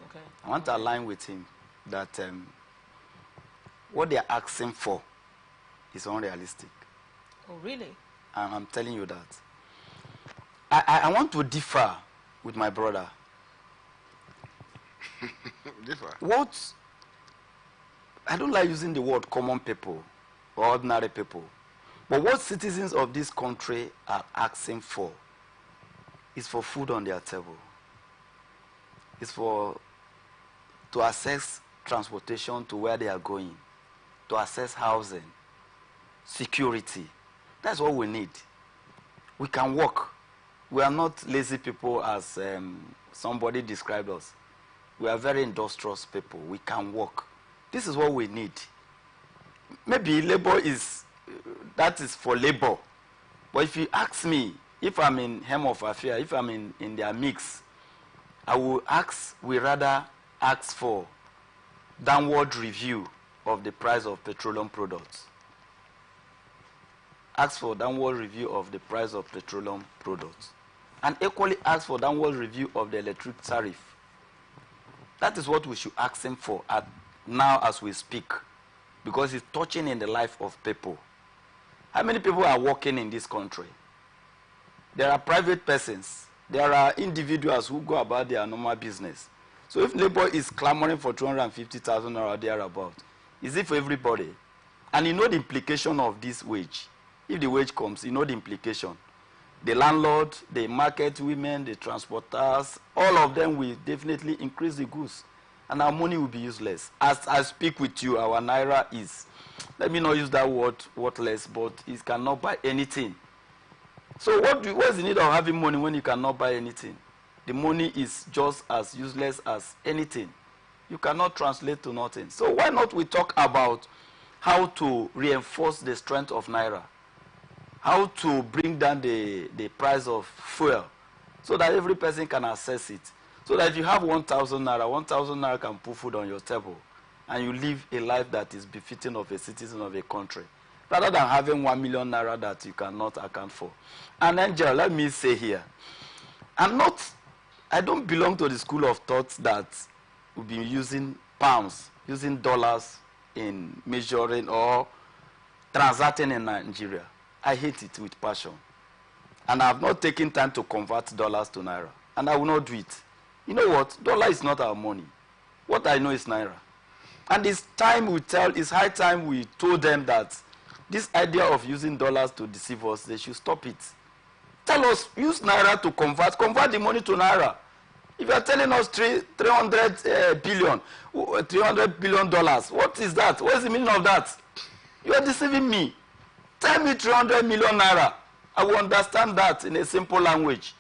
Okay. I want to align with him that what they are asking for is unrealistic. Oh, really? And I'm telling you that. I want to differ with my brother. Differ. What, I don't like using the word common people or ordinary people, but what citizens of this country are asking for is for food on their table. It's for to access transportation to where they are going, to access housing, security. That's what we need. We can work. We are not lazy people as somebody described us. We are very industrious people. We can work. This is what we need. Maybe labor is, that is for labor. But if you ask me, if I'm in Hem of Affair, if I'm in their mix, I will we rather ask for downward review of the price of petroleum products. Ask for downward review of the price of petroleum products. And equally ask for downward review of the electric tariff. That is what we should ask him for now as we speak, because it's touching in the life of people. How many people are working in this country? There are private persons. There are individuals who go about their normal business. So if labor is clamoring for 250,000 or thereabout, is it for everybody? And you know the implication of this wage. If the wage comes, you know the implication. The landlord, the market women, the transporters, all of them will definitely increase the goods. And our money will be useless. As I speak with you, our naira is, let me not use that word, worthless, but it cannot buy anything. So what is the need of having money when you cannot buy anything? The money is just as useless as anything. You cannot translate to nothing. So why not we talk about how to reinforce the strength of naira? How to bring down the price of fuel so that every person can access it. So that if you have 1,000 naira can put food on your table and you live a life that is befitting of a citizen of a country, rather than having 1 million naira that you cannot account for. And Angel, let me say here, I don't belong to the school of thought that we'll be using pounds, using dollars in measuring or transacting in Nigeria. I hate it with passion. And I have not taken time to convert dollars to naira. And I will not do it. You know what? Dollar is not our money. What I know is naira. And it's high time we told them that this idea of using dollars to deceive us, they should stop it. Tell us, use naira to convert the money to naira. If you are telling us $300 billion dollars, what is that? What is the meaning of that? You are deceiving me. Tell me 300 million naira. I will understand that in a simple language.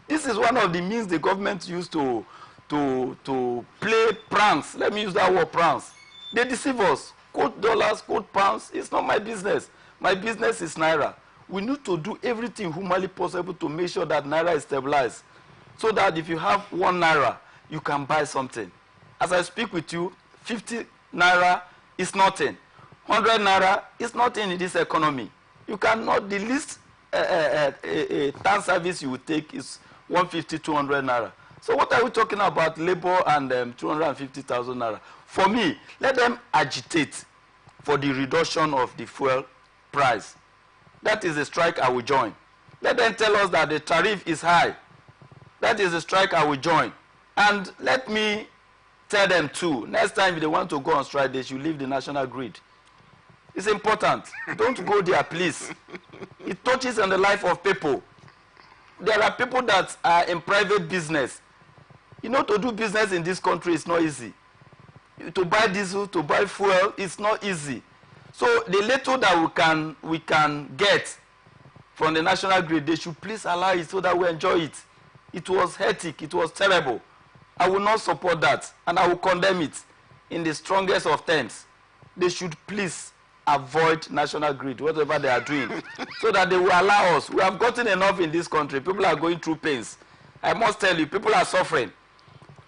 This is one of the means the government used to play pranks. Let me use that word, pranks. They deceive us. Quote dollars, quote pounds. It's not my business. My business is naira. We need to do everything humanly possible to make sure that naira is stabilized. So that if you have 1 naira, you can buy something. As I speak with you, 50 naira is nothing. 100 naira is nothing in this economy. You cannot, the least town service you would take is 150, 200 naira. So what are we talking about, labor and 250,000 naira? For me, let them agitate for the reduction of the fuel price. That is the strike I will join. Let them tell us that the tariff is high. That is the strike I will join. And let me tell them too, next time if they want to go on strike, they should leave the national grid. It's important. Don't go there, please. It touches on the life of people. There are people that are in private business. You know, to do business in this country is not easy. To buy diesel, to buy fuel, it's not easy. So the little that we can get from the national grid, they should please allow it so that we enjoy it. It was hectic. It was terrible. I will not support that, and I will condemn it in the strongest of terms. They should please avoid national grid, whatever they are doing, so that they will allow us. We have gotten enough in this country. People are going through pains. I must tell you, people are suffering.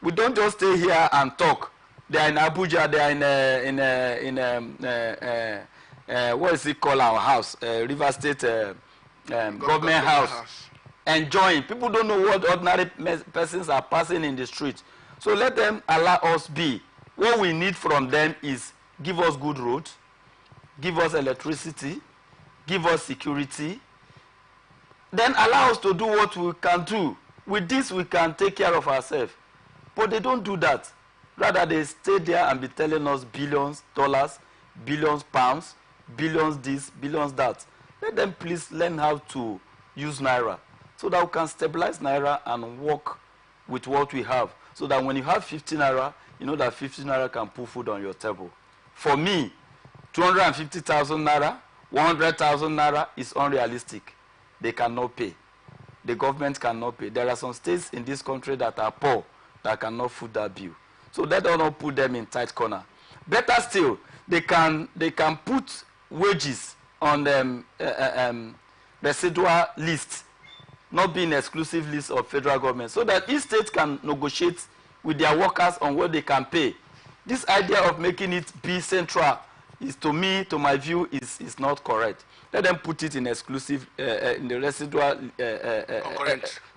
We don't just stay here and talk. They are in Abuja, they are in what is it called, our house, River State government house, enjoying. People don't know what ordinary persons are passing in the street. So let them allow us be. What we need from them is give us good roads, give us electricity, give us security, then allow us to do what we can do. With this, we can take care of ourselves. But they don't do that. Rather, they stay there and be telling us billions dollars, billions pounds, billions this, billions that. Let them please learn how to use Naira so that we can stabilize Naira and work with what we have. So that when you have 50 Naira, you know that 50 Naira can put food on your table. For me, 250,000 Naira, 100,000 Naira is unrealistic. They cannot pay. The government cannot pay. There are some states in this country that are poor that cannot foot that bill. So let us not put them in tight corner. Better still, they can put wages on residual list, not being exclusive list of federal government, so that each state can negotiate with their workers on what they can pay. This idea of making it be central is, to me, to my view, is not correct. Let them put it in exclusive, in the residual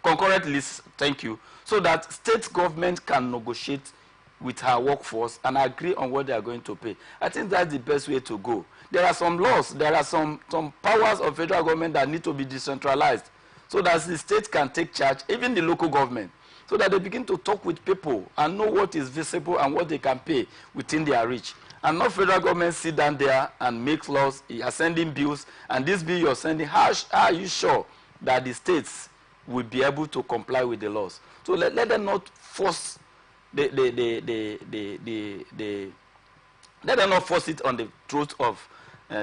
concurrent list, thank you, so that state government can negotiate with her workforce and agree on what they are going to pay. I think that's the best way to go. There are some laws, there are some powers of federal government that need to be decentralized so that the state can take charge, even the local government, so that they begin to talk with people and know what is visible and what they can pay within their reach. And not federal government sit down there and make laws, you are sending bills, and this bill you're sending, how are you sure that the states will be able to comply with the laws? So let them not force let them not force it on the throat of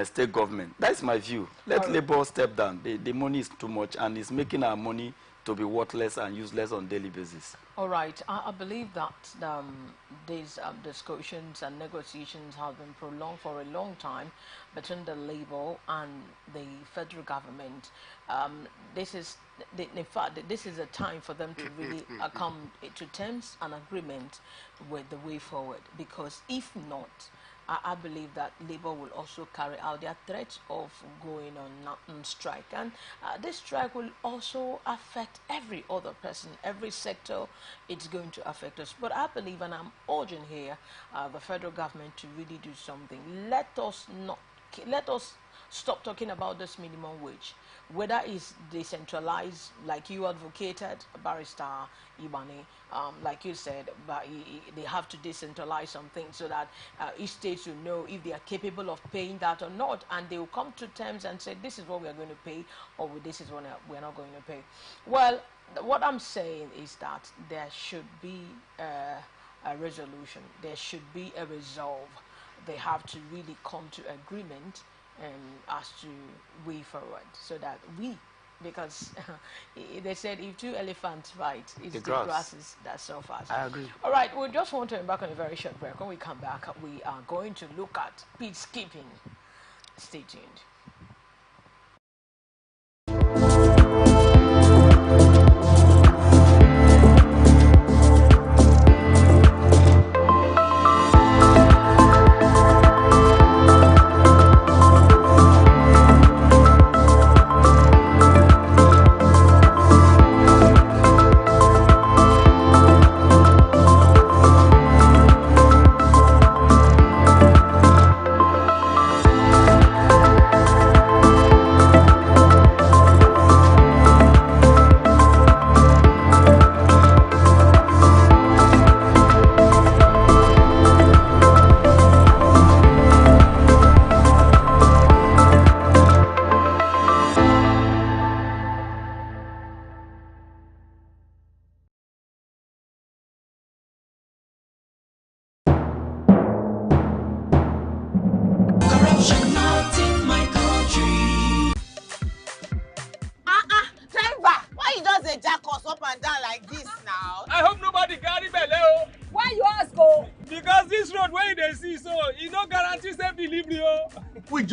state government. That's my view. Let Labour step down. The money is too much, and it's making our money to be worthless and useless on a daily basis. All right. I believe that these discussions and negotiations have been prolonged for a long time between the Labour and the federal government. In fact, this is a time for them to really come to terms and agreement with the way forward. Because if not, I believe that Labour will also carry out their threats of going on strike. And this strike will also affect every other person, every sector. It's going to affect us. But I believe, and I'm urging here, the federal government to really do something. Let us stop talking about this minimum wage. Whether it's decentralized, like you advocated, Barrister Ibani, like you said, but they have to decentralize something so that each state will know if they are capable of paying that or not, and they will come to terms and say, this is what we are going to pay, or this is what we are not going to pay. Well, what I'm saying is that there should be a resolution. There should be a resolve. They have to really come to agreement as to way forward, so that because they said if two elephants fight, it's the grasses that suffers. I agree. All right, we just want to embark on a very short break. When we come back, we are going to look at peacekeeping. Stay tuned.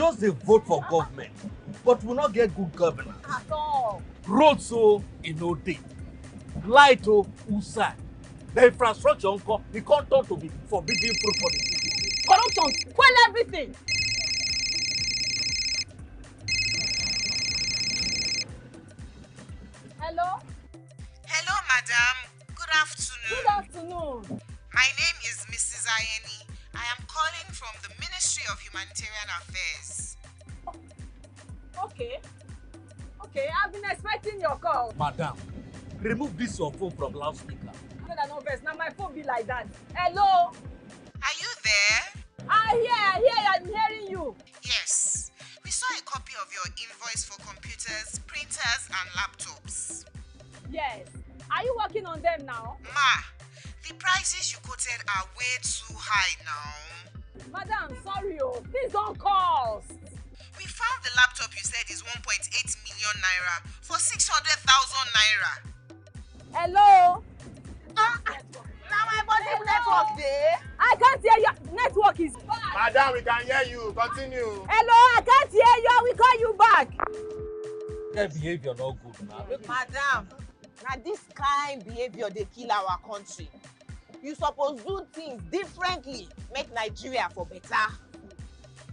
just dey vote for government, but we no get good governance. At all. Roads so e no dey, light o usai, the infrastructure nko e come turn to be forbidden fruit for the city. Corruption, spoil everything. Hello? Hello, madam. Good afternoon. Good afternoon. My name is Mrs. Ayeni. I am calling from the Ministry of Humanitarian Affairs. Okay. Okay, I've been expecting your call. Madam, remove this your phone from loudspeaker. No vex, now my phone be like that. Hello? Are you there? I hear, I'm hearing you. Yes. We saw a copy of your invoice for computers, printers, and laptops. Yes. Are you working on them now? Ma, the prices you quoted are way too high now. Madam, sorry, please don't cost. We found the laptop you said is 1.8 million naira for 600,000 naira. Hello? Now my body network there. I can't hear you. Network is bad. Madam, we can hear you. Continue. Hello, I can't hear you. I will call you back. Their behavior no good now. Madam, now this kind behavior they kill our country. You suppose do things differently, make Nigeria for better.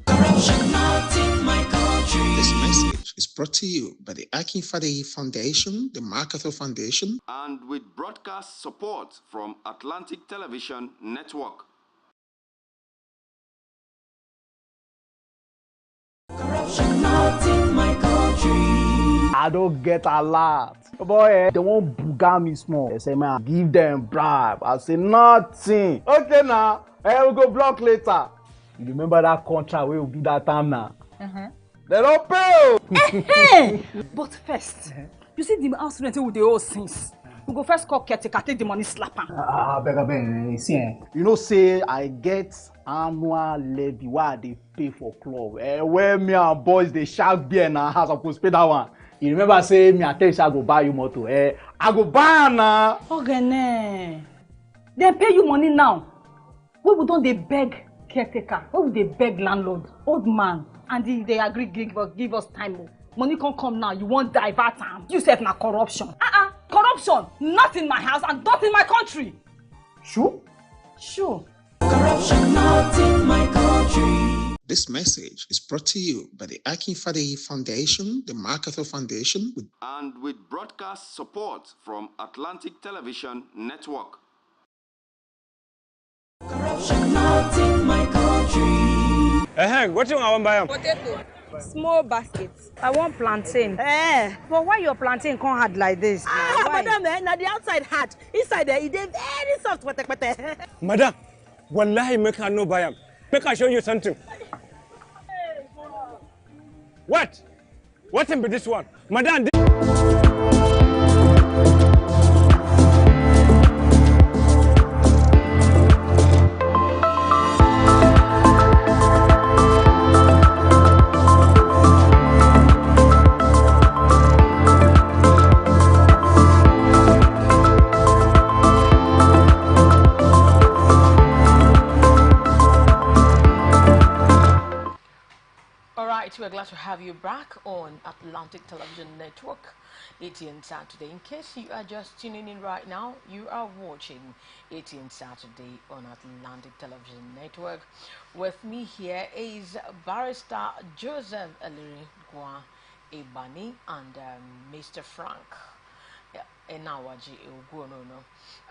Corruption not in my country. This message is brought to you by the Atn Saturday Foundation, the MacArthur Foundation, and with broadcast support from Atlantic Television Network. corruption not in my country. I don't get a lot. Boy, they won't buga me small. They say, man, give them bribe. I say, nothing. Okay, now, we'll go block later. You remember that contract we will do that time now? They don't pay. But first, you see the house rent with the old things. We go first call caretaker, take the money, slap him. Beg, see, you know, say I get annual levy where they pay for club. Where me and boys they shark beer in our house, I could pay that one. You remember say me and tell you I go buy you motor. I go buy now. Okay, they pay you money now. We don't they beg caretaker? We would they beg landlord, old man, and they agree give us time. Money can't come now. You won't divert time. You said na corruption. Corruption, not in my house and not in my country. Sure? Sure. Corruption not in my country. This message is brought to you by the Atn Saturday Foundation, the MacArthur Foundation, And with broadcast support from Atlantic Television Network. corruption not in my country. What do you want to buy? Potato. Small baskets. I want plantain. But why your plantain can't hard like this? Madam, now the outside hard. Inside there, it is very soft. Madam, wallahi make her no buy them. Make her show you something. What? What in be this one? Madam, We're glad to have you back on Atlantic Television Network, Atn Saturday. In case you are just tuning in right now, you are watching Atn Saturday on Atlantic Television Network. With me here is Barrister Joseph Elirigwa Ebani and Mr. Frank.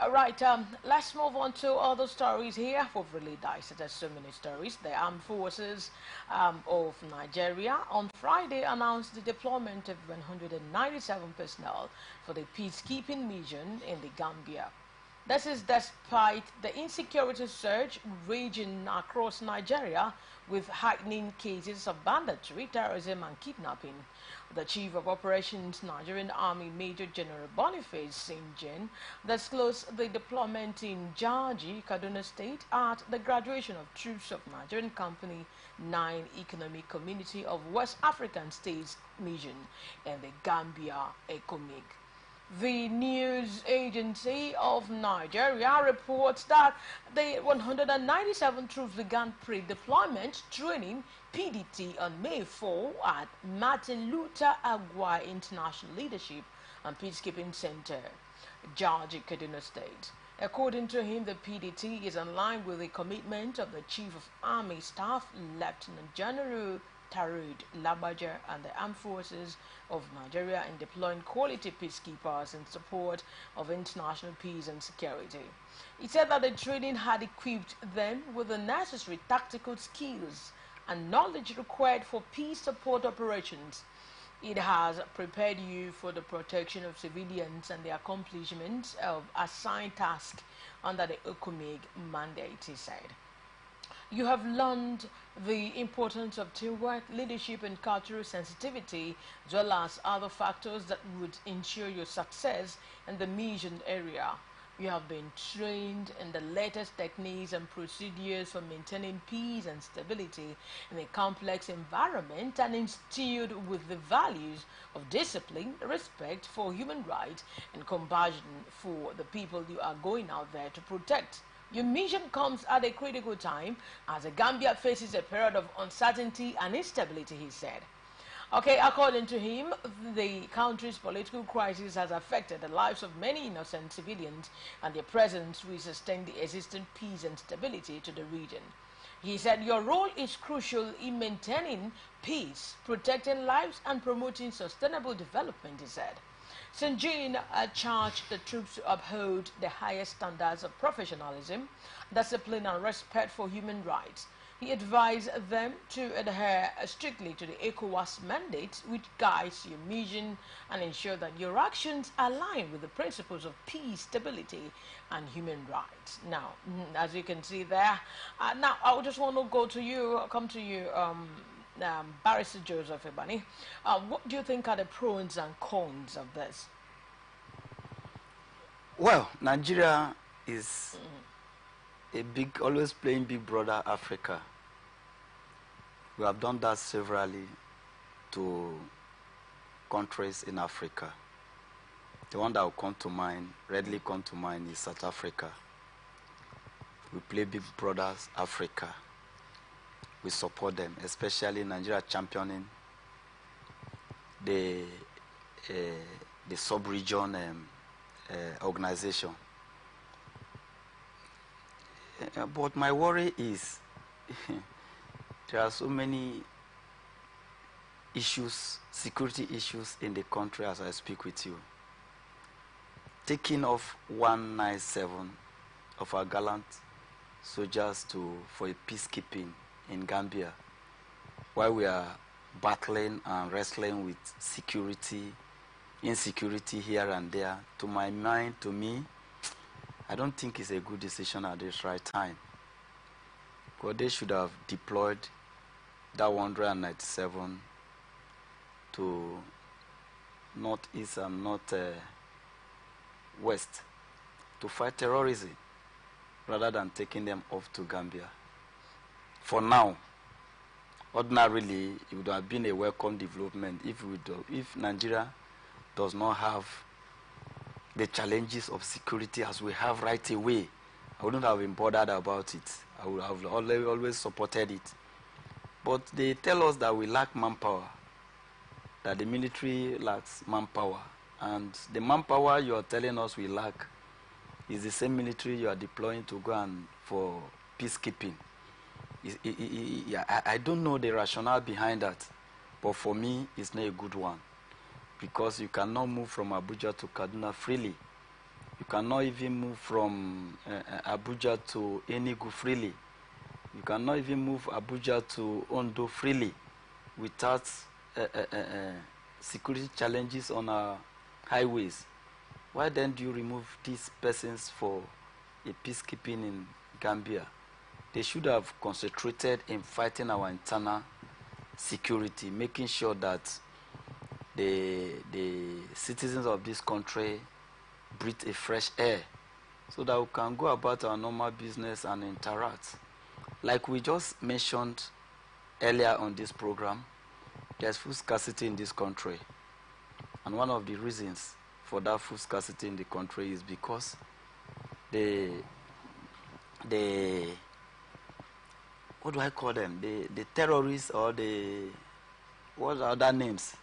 All right, let's move on to other stories here. We've really dissected so many stories. The armed forces of Nigeria on Friday announced the deployment of 197 personnel for the peacekeeping mission in the Gambia. This is despite the insecurity surge raging across Nigeria with heightening cases of banditry, terrorism and kidnapping. The Chief of Operations, Nigerian Army Major General Boniface St-John, disclosed the deployment in Jaji, Kaduna State at the graduation of troops of Nigerian Company 9 Economic Community of West African States Mission and the Gambia ECOMIG. The news agency of Nigeria reports that the 197 troops began pre-deployment training PDT on May 4 at Martin Luther Agwai International Leadership and Peacekeeping Center, Georgia, Kaduna State. According to him, the PDT is in line with the commitment of the Chief of Army Staff, Lieutenant General Tarud Labaja, and the Armed Forces of Nigeria in deploying quality peacekeepers in support of international peace and security. He said that the training had equipped them with the necessary tactical skills and knowledge required for peace support operations. It has prepared you for the protection of civilians and the accomplishment of assigned tasks under the OCOMIG mandate, he said. You have learned the importance of teamwork, leadership, and cultural sensitivity, as well as other factors that would ensure your success in the mission area. You have been trained in the latest techniques and procedures for maintaining peace and stability in a complex environment and instilled with the values of discipline, respect for human rights, and compassion for the people you are going out there to protect. Your mission comes at a critical time as the Gambia faces a period of uncertainty and instability, he said. Okay, according to him, the country's political crisis has affected the lives of many innocent civilians, and their presence will sustain the existing peace and stability to the region. He said your role is crucial in maintaining peace, protecting lives, and promoting sustainable development, he said. Sanjin charged the troops to uphold the highest standards of professionalism, discipline, and respect for human rights. He advised them to adhere strictly to the ECOWAS mandate, which guides your mission, and ensure that your actions align with the principles of peace, stability, and human rights. Now, as you can see there, now I just want to come to you, Barrister Joseph Ebani. What do you think are the pros and cons of this? Well, Nigeria is always playing big brother Africa. We have done that severally to countries in Africa. The one that will readily come to mind is South Africa. We play big brothers Africa. We support them, especially Nigeria championing the sub-region organization. But my worry is there are so many issues, security issues in the country as I speak with you. Taking off 197 of our gallant soldiers for a peacekeeping in Gambia, while we are battling and wrestling with insecurity here and there, to me, I don't think it's a good decision at this right time. Because they should have deployed that 197 to northeast and northwest to fight terrorism, rather than taking them off to Gambia. For now, ordinarily, it would have been a welcome development if Nigeria does not have the challenges of security as we have right away. I wouldn't have been bothered about it. I would have always supported it. But they tell us that we lack manpower, that the military lacks manpower. And the manpower you are telling us we lack is the same military you are deploying to go and for peacekeeping. I don't know the rationale behind that, but for me, it's not a good one, because you cannot move from Abuja to Kaduna freely. You cannot even move from Abuja to Enugu freely. You cannot even move Abuja to Ondo freely without security challenges on our highways. Why then do you remove these persons for a peacekeeping in Gambia? They should have concentrated in fighting our internal security, making sure that the citizens of this country breathe a fresh air, so that we can go about our normal business and interact. Like we just mentioned earlier on this program, there's food scarcity in this country. And one of the reasons for that food scarcity in the country is because the what do I call them? The terrorists or what are other names?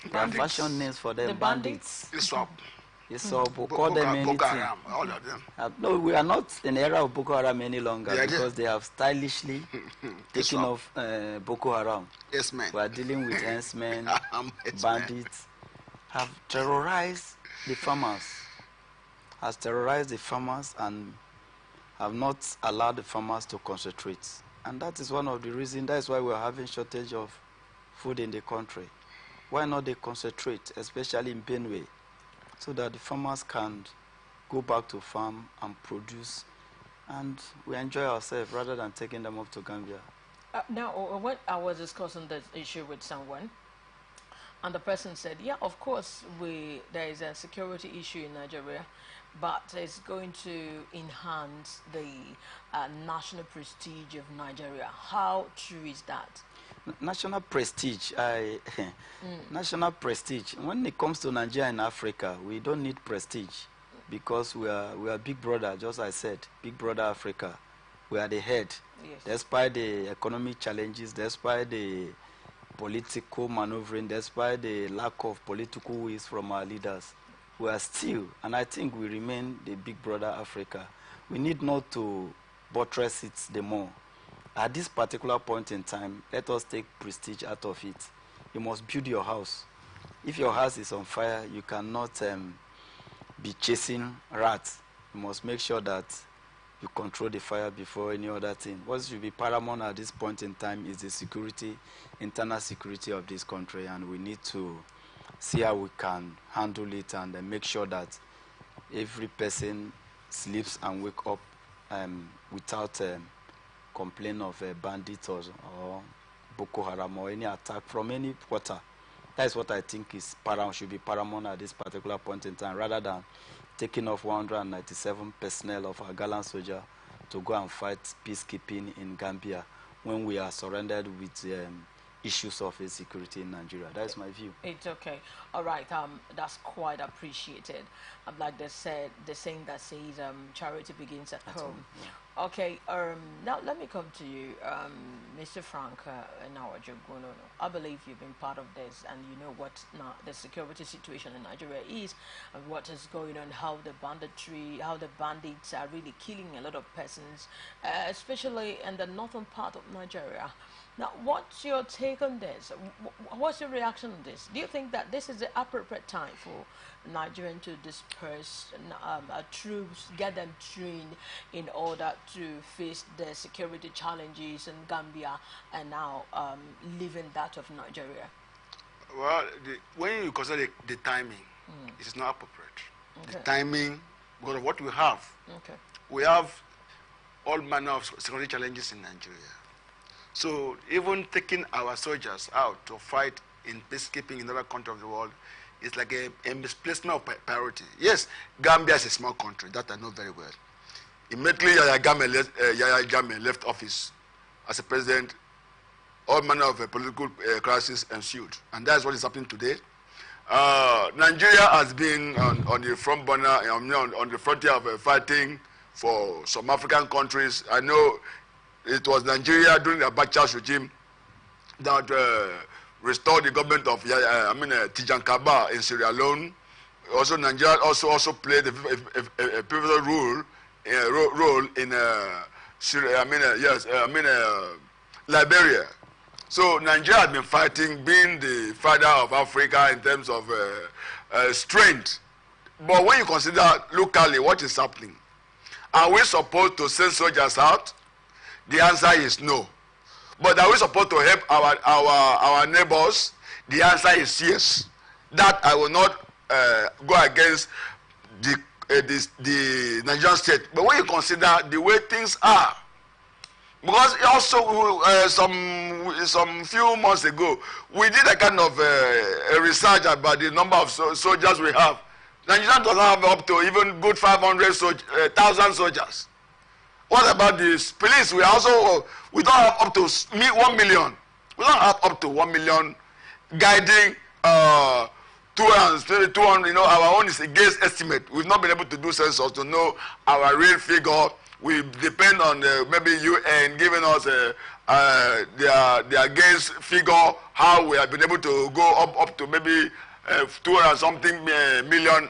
There are fashion names for them. The bandits. Yes, so we'll call them anything. Haram, all of them. No, we are not in the era of Boko Haram any longer because they have stylishly taken off Boko Haram. Yes, man. We are dealing with herdsmen, bandits, have terrorized the farmers, and have not allowed the farmers to concentrate. And that is one of the reasons, that is why we are having shortage of food in the country. Why not they concentrate, especially in Benue, so that the farmers can go back to farm and produce, and we enjoy ourselves rather than taking them up to Gambia. Now, when I was discussing this issue with someone, and the person said, yeah, of course, there is a security issue in Nigeria, but it's going to enhance the national prestige of Nigeria. How true is that? National prestige, national prestige. When it comes to Nigeria and Africa, we don't need prestige because we are big brother, just as I said, big brother Africa. We are the head. Yes. Despite the economic challenges, despite the political maneuvering, despite the lack of political wills from our leaders, we are still, and I think we remain the big brother Africa. We need not to buttress it the more. At this particular point in time, let us take prestige out of it. You must build your house. If your house is on fire, you cannot be chasing rats. You must make sure that you control the fire before any other thing. What should be paramount at this point in time is the security, internal security of this country, and we need to see how we can handle it and make sure that every person sleeps and wake up without complaint of bandits or Boko Haram or any attack from any quarter. That is what I think is should be paramount at this particular point in time, rather than taking off 197 personnel of our gallant soldier to go and fight peacekeeping in Gambia when we are surrounded with issues of insecurity in Nigeria. That is my view. It's okay. All right. That's quite appreciated. Like they said, the saying that says charity begins at home. Yeah. Okay. Now let me come to you, Mr. Frank Nawajogono. I believe you've been part of this, and you know what now the security situation in Nigeria is, and what is going on. How the bandits are really killing a lot of persons, especially in the northern part of Nigeria. Now, what's your take on this? What's your reaction on this? Do you think that this is the appropriate time for Nigerians to disperse troops, get them trained in order to face the security challenges in Gambia and now leaving that of Nigeria? Well, when you consider the timing, it is not appropriate. Okay. The timing, because of what we have. Okay. We have all manner of security challenges in Nigeria. So even taking our soldiers out to fight in peacekeeping in other countries of the world is like a misplacement of priority. Yes, Gambia is a small country, that I know very well. Immediately Yahya Jammeh left office as a president, all manner of political crisis ensued. And that's what is happening today. Nigeria has been on the front burner, on the frontier of fighting for some African countries. I know it was Nigeria during the Abacha's regime that restored the government of Tijan Kaba in Sierra Leone. Also, Nigeria also played a pivotal role in Liberia. So Nigeria has been fighting, being the father of Africa in terms of strength. But when you consider locally what is happening, are we supposed to send soldiers out? The answer is no. But are we supposed to help our neighbors? The answer is yes. That I will not go against the Nigerian state. But when you consider the way things are, because also some few months ago we did a kind of a research about the number of soldiers we have. Nigeria doesn't have up to even good 500,000 soldiers. What about the police? We don't have up to 1 million. We don't have up to 1 million guiding 200, our own is a guess estimate. We've not been able to do census to know our real figure. We depend on maybe UN giving us their guess figure, how we have been able to go up to maybe 200 something million.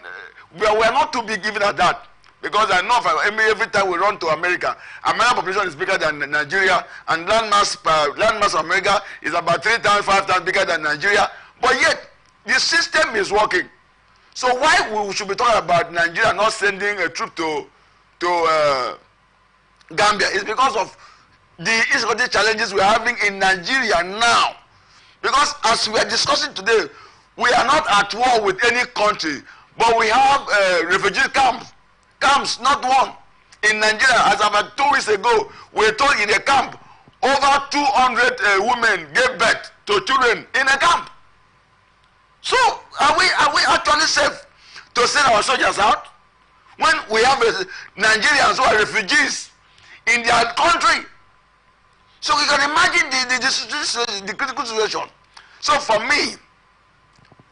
We are not too big even at that. Because I know every time we run to America, American population is bigger than Nigeria, and landmass of America is about 3 times, 5 times bigger than Nigeria. But yet, the system is working. So why we should be talking about Nigeria not sending a troop to Gambia is because of the insecurity challenges we are having in Nigeria now. Because as we are discussing today, we are not at war with any country, but we have refugee camps, not one. In Nigeria, as about 2 weeks ago, we were told in a camp, over 200 women gave birth to children in a camp. So, are we actually safe to send our soldiers out when we have Nigerians who are refugees in their country? So you can imagine the critical situation. So for me,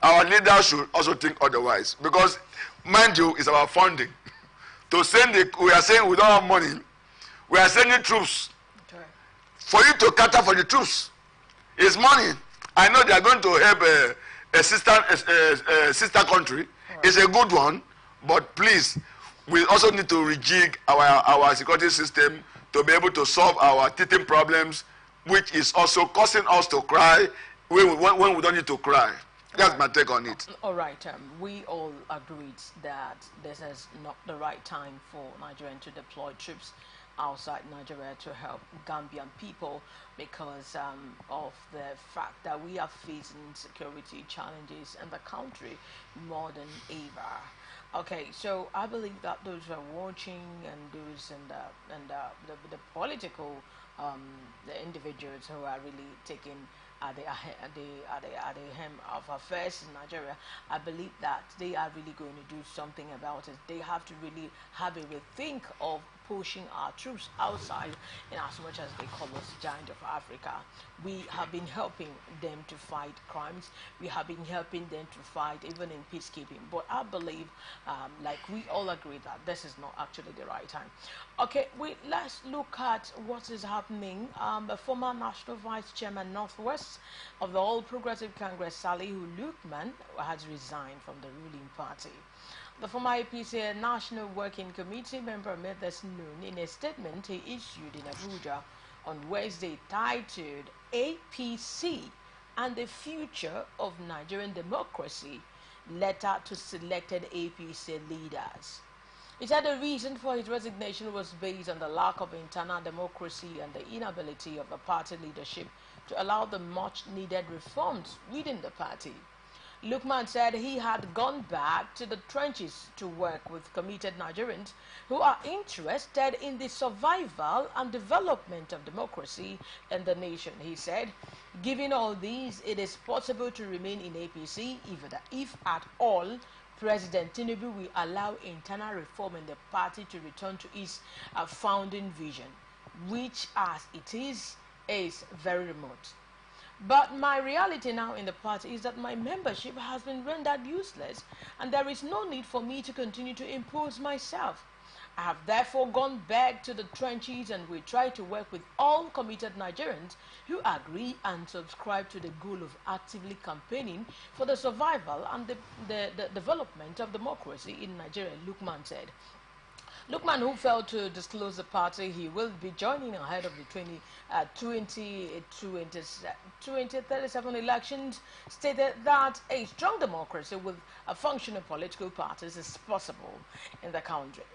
our leaders should also think otherwise, because mind you, it's our funding. To send we are saying we don't have money. We are sending troops. Okay. For you to cater for the troops is money. I know they are going to help a sister country. Right. It's a good one, but please, we also need to rejig our security system to be able to solve our teething problems, which is also causing us to cry when we don't need to cry. That's my take on it. All right. We all agreed that this is not the right time for Nigeria to deploy troops outside Nigeria to help Gambian people because of the fact that we are facing security challenges in the country more than ever. Okay, so I believe that those who are watching and those and the political the individuals who are really taking the hem of affairs in Nigeria, I believe that they are really going to do something about it. They have to really have a rethink of pushing our troops outside, in as much as they call us giant of Africa. We have been helping them to fight crimes. We have been helping them to fight even in peacekeeping. But I believe, like we all agree, that this is not actually the right time. Okay, let's look at what is happening. The former National Vice Chairman Northwest of the All Progressive Congress, Salihu Lukman, has resigned from the ruling party. The former APC National Working Committee member made this known in a statement he issued in Abuja on Wednesday titled APC and the Future of Nigerian Democracy, Letter to Selected APC Leaders. He said the reason for his resignation was based on the lack of internal democracy and the inability of the party leadership to allow the much needed reforms within the party. Lukman said he had gone back to the trenches to work with committed Nigerians who are interested in the survival and development of democracy in the nation. He said, given all these, it is possible to remain in APC if at all President Tinubu will allow internal reform in the party to return to its founding vision, which as it is very remote. But my reality now in the party is that my membership has been rendered useless and there is no need for me to continue to impose myself. I have therefore gone back to the trenches and will try to work with all committed Nigerians who agree and subscribe to the goal of actively campaigning for the survival and the development of democracy in Nigeria, Lukman said. Lukman, who failed to disclose the party he will be joining ahead of the 2037 elections, stated that a strong democracy with a functioning political parties is possible in the country.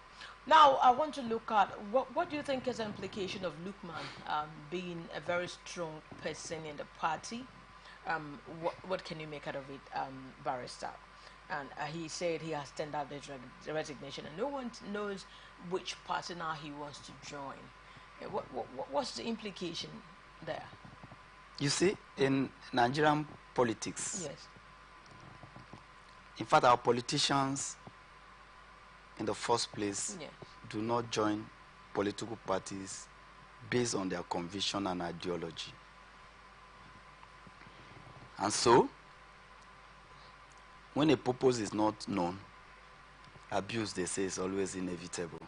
Now, I want to look at what do you think is the implication of Lukman being a very strong person in the party? What can you make out of it, Barrister? And he said he has tendered his resignation and no one knows which party now he wants to join. What's the implication there? You see, in Nigerian politics, yes, in fact, our politicians in the first place yes, do not join political parties based on their conviction and ideology. And so, when a purpose is not known, abuse, they say, is always inevitable.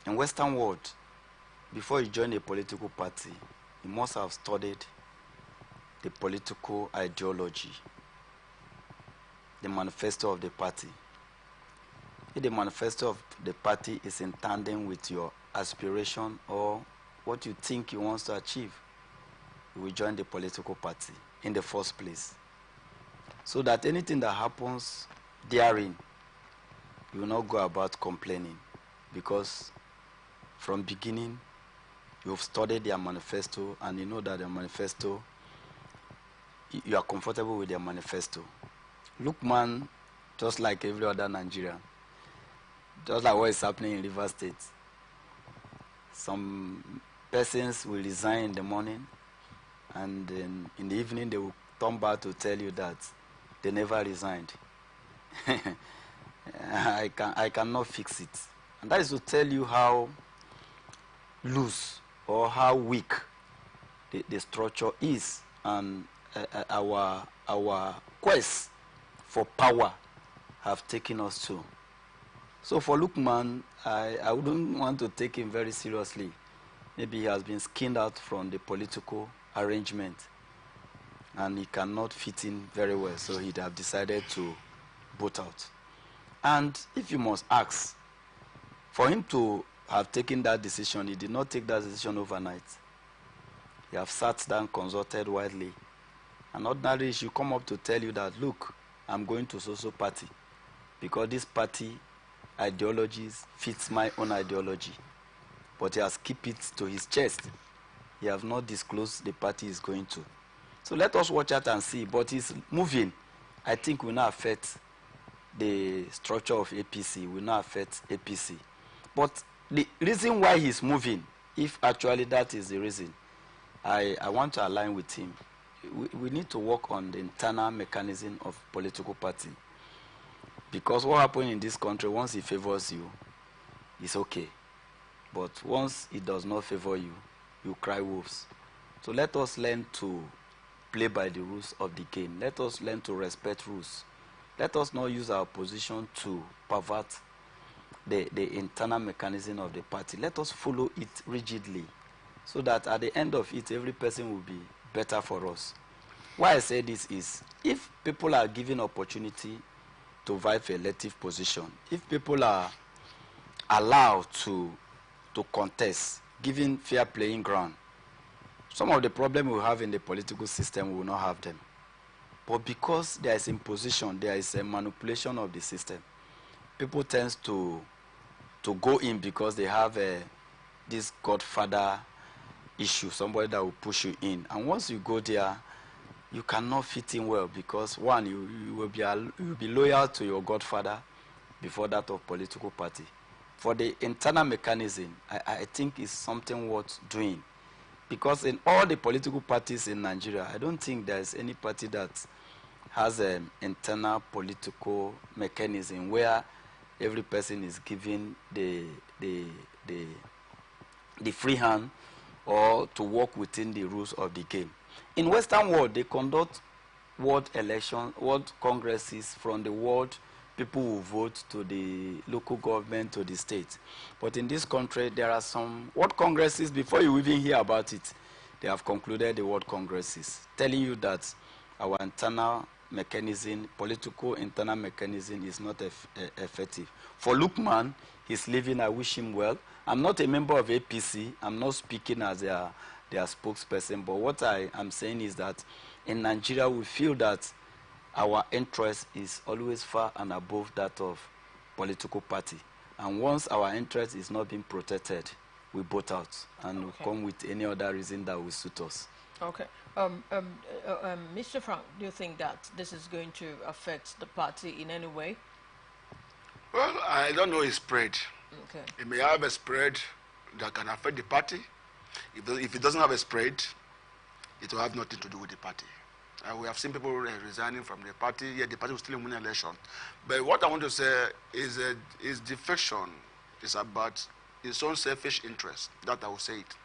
In Western world, before you join a political party, you must have studied the political ideology, the manifesto of the party. If the manifesto of the party is in tandem with your aspiration or what you think you want to achieve, you will join the political party in the first place. So that anything that happens therein, you will not go about complaining, because from beginning, you've studied their manifesto and you know that their manifesto, you are comfortable with their manifesto. Lookman, just like every other Nigerian, just like what is happening in River State. Some persons will resign in the morning, and then in the evening they will come back to tell you that they never resigned. I cannot fix it. And that is to tell you how loose or how weak the structure is, and our quest for power have taken us to. So for Lookman, I wouldn't want to take him very seriously. Maybe he has been skinned out from the political arrangement and he cannot fit in very well, so he'd have decided to vote out. And if you must ask, for him to have taken that decision, he did not take that decision overnight. He have sat down, consulted widely, and ordinarily he should come up to tell you that, look, I'm going to so-so party because this party ideologies fits my own ideology. But he has kept it to his chest. He has not disclosed the party is going to. So let us watch out and see. But he's moving. I think will not affect the structure of APC, will not affect APC. But the reason why he's moving, if actually that is the reason, I want to align with him. We need to work on the internal mechanism of political party. Because what happens in this country, once it favors you, it's okay. But once it does not favor you, you cry wolves. So let us learn to play by the rules of the game. Let us learn to respect rules. Let us not use our position to pervert the internal mechanism of the party. Let us follow it rigidly so that at the end of it, every person will be better for us. Why I say this is, if people are given opportunity to vie for elective position, if people are allowed to contest, given fair playing ground, some of the problems we have in the political system, we will not have them. But because there is imposition, there is a manipulation of the system, people tend to go in because they have this godfather issue, somebody that will push you in. And once you go there, you cannot fit in well because, one, you will be loyal to your godfather before that of political party. For the internal mechanism, I think is something worth doing. Because in all the political parties in Nigeria, I don't think there's any party that has an internal political mechanism where every person is given the free hand or to work within the rules of the game. In Western world, they conduct world elections, world congresses from the world. People will vote to the local government, to the state. But in this country, there are some world congresses, before you even hear about it, they have concluded the world congresses, telling you that our internal mechanism, political internal mechanism is not effective. For Lookman, he's living, I wish him well. I'm not a member of APC. I'm not speaking as their spokesperson, but what I am saying is that in Nigeria, we feel that our interest is always far and above that of political party. And once our interest is not being protected, we vote out and we come with any other reason that will suit us. Okay. Mr. Frank, do you think that this is going to affect the party in any way? Well, I don't know his spread. Okay. It may have a spread that can affect the party. If it doesn't have a spread, it will have nothing to do with the party. We have seen people resigning from the party, yet the party will still win the election. But what I want to say is defection is about his own selfish interest. That I will say it.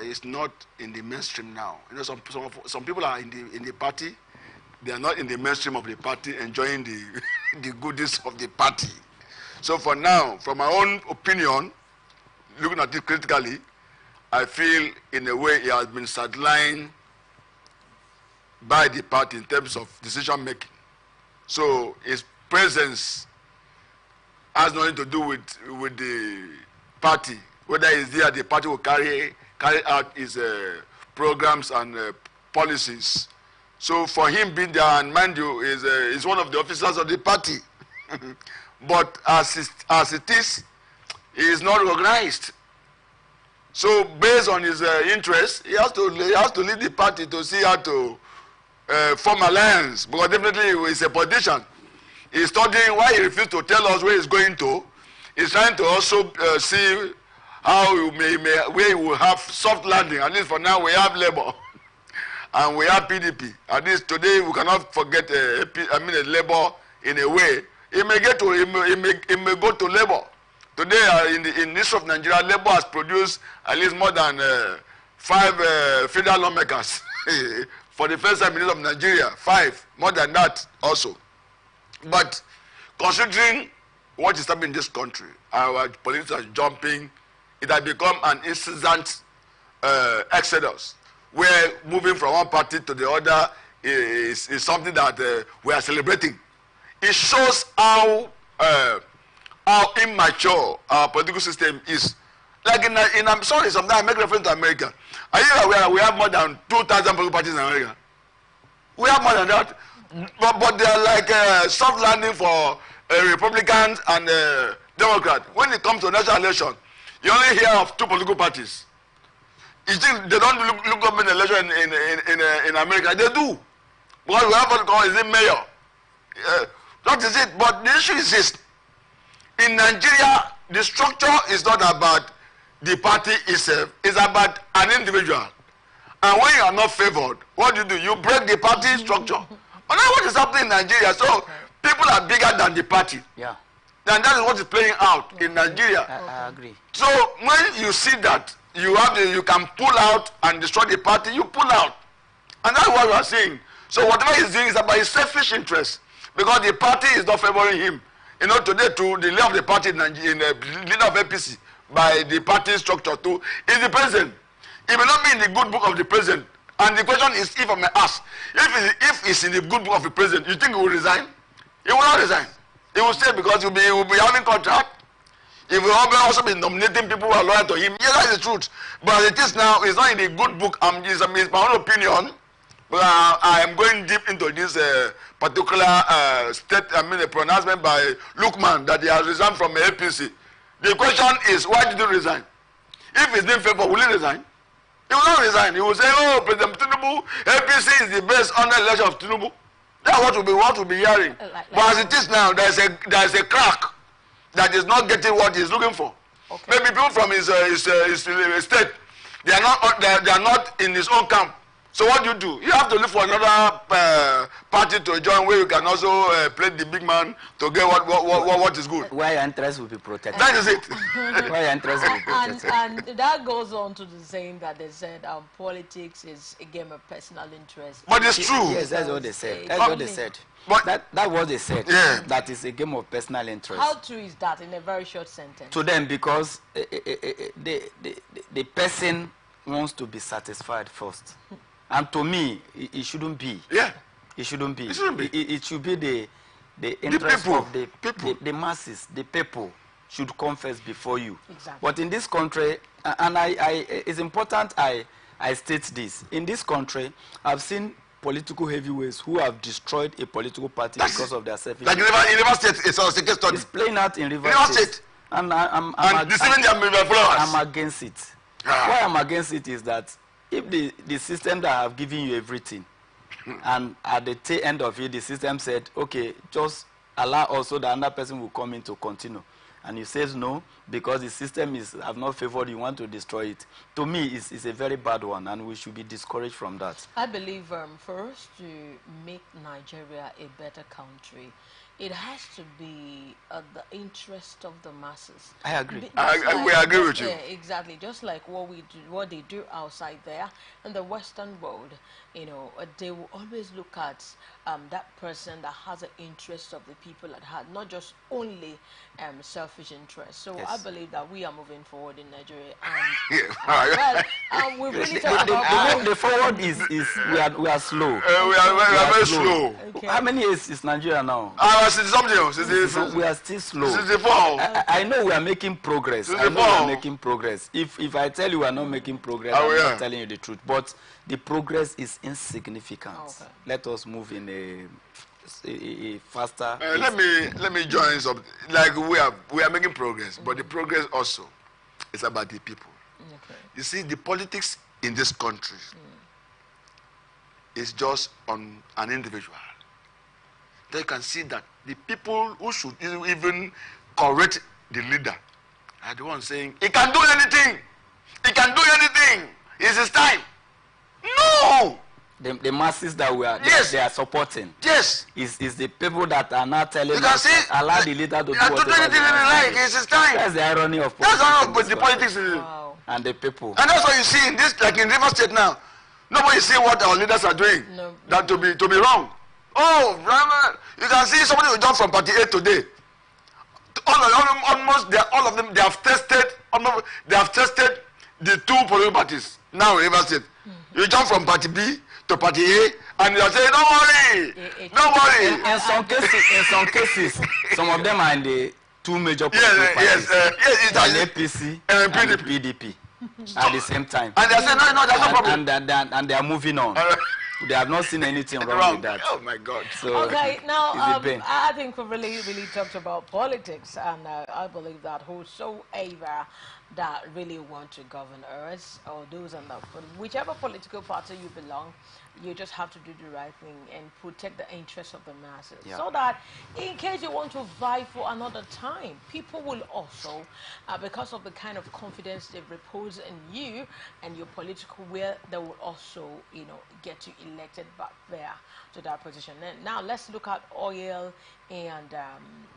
It's not in the mainstream now. You know, some people are in the party, they are not in the mainstream of the party enjoying the, the goodies of the party. So for now, from my own opinion, looking at it critically, I feel in a way he has been sidelined by the party in terms of decision making. So his presence has nothing to do with the party. Whether he's there, the party will carry out his programs and policies. So for him being there, and mind you, is one of the officers of the party. But as it is, he is not recognized. So based on his interest, he has to lead the party to see how to form alliance. Because definitely he's a politician. He's studying why he refused to tell us where he's going to. He's trying to also see how we will have soft landing. At least for now, we have Labour and we have PDP. At least today, we cannot forget Labour in a way. He may go to Labour. Today, in the east of Nigeria, Labour has produced at least more than 5 federal lawmakers. For the first time in the east of Nigeria, 5, more than that also. But considering what is happening in this country, our politics are jumping, it has become an incessant exodus, where moving from one party to the other is something that we are celebrating. It shows how immature our political system is. Like I'm sorry, sometimes I make reference to America. Are you aware we have more than 2,000 political parties in America? We have more than that. But they are like soft landing for Republicans and Democrats. When it comes to national election, you only hear of 2 political parties. You think they don't look up in the election in America? They do. Because we have what we call is it mayor. That is it. But the issue is this. In Nigeria, the structure is not about the party itself. It's about an individual. And when you are not favored, what do? You break the party structure. But now what is happening in Nigeria? So people are bigger than the party. Yeah. And that is what is playing out in Nigeria. I agree. So when you see that you can pull out and destroy the party, you pull out. And that's what we are saying. So whatever he's doing is about his selfish interest. Because the party is not favoring him. You know, today too, the leader of the party, the leader of APC, by the party structure too, is the president. It may not be in the good book of the president. And the question is, if I may ask, if it's in the good book of the president, you think he will resign? He will not resign. He will stay because he will be having contract. He will also be nominating people who are loyal to him. Yes, that's the truth. But as it is now, it's not in the good book. It's my own opinion. But I am going deep into this particular pronouncement by Lukman that he has resigned from APC. The question is, why did he resign? If he's in favor, will he resign? He will not resign. He will say, oh, President Tinubu, APC is the best under election of Tinubu. That's what we'll be hearing. But as it is now, there is a crack that is not getting what he's looking for. Okay. Maybe people from his state, they are not in his own camp. So what do? You have to look for another party to join where you can also play the big man to get what is good. Where your interest will be protected. That is it. Where your interest will be protected. And that goes on to the saying that they said politics is a game of personal interest. But it's true. Yes, that's what they said. That's what they said. But that was they said. Yeah. That is a game of personal interest. How true is that in a very short sentence? To them, because the person wants to be satisfied first. And to me, it shouldn't be. Yeah. It shouldn't be. It shouldn't be. It should be the interest people, of the masses, the people should come first before you. Exactly. But in this country, and it's important I state this. In this country, I've seen political heavyweights who have destroyed a political party because of their selfish. Like in River State, it's a case study. It's playing out in River State. And I'm against it. Why I'm against it is that if the system that have given you everything, and at the end of it, the system said, okay, just allow also the another person will come in to continue. And you says no, because the system have not favored you, want to destroy it. To me, it's a very bad one, and we should be discouraged from that. I believe for us to make Nigeria a better country, it has to be the interest of the masses. I agree. We agree with you. Exactly, just like what we do, what they do outside there in the Western world. They will always look at that person that has an interest of the people at heart, not just only selfish interest. So Yes. I believe that we are moving forward in Nigeria, Yeah. and we've really talked about The forward is we are slow. We are very slow. Okay. How many years is Nigeria now? Since something. We are still slow. Since the fall. I know we are making progress. Since I the know we are fall. making progress. If I tell you we are not making progress, Oh, I'm yeah. not telling you the truth. But the progress is insignificant. Okay. Let us move in a faster. Let me join some. Like we are making progress, but the progress also is about the people. Okay. You see, the politics in this country is just on an individual. Then you can see that the people who should even correct the leader are the ones saying, he can do anything. He can do anything. It's his time. No! The masses that Yes. they are supporting Yes. is the people that are not telling You can us see, that allow the leader to do to do whatever anything they they want like. to do. It's his time. That's the irony of That's politics. how in the this politics country. is. Wow. And the people. And that's what you see in this, like in River State now. Nobody see what our leaders are doing. No. That to be wrong. Oh, Brahman, you can see somebody who jump from party A today. All of them, they have tested. They have tested the two political parties. Now in River State, you jump from party B to party A, and you are saying, "Don't worry, don't worry." In some cases, some of them are in the two major political parties. Yes, an APC and and the PDP at the same time. And they are saying, "No, that's no problem." And they are moving on. They have not seen anything wrong with that. Oh my God. So Okay, now it's a pain. I think we've really talked about politics, and I believe that whosoever that really want to govern us, or those and that, whichever political party you belong, you just have to do the right thing and protect the interests of the masses, Yeah. so that in case you want to vie for another time, people will also, because of the kind of confidence they repose in you and your political will, they will also, get you elected back there to that position. And now let's look at oil and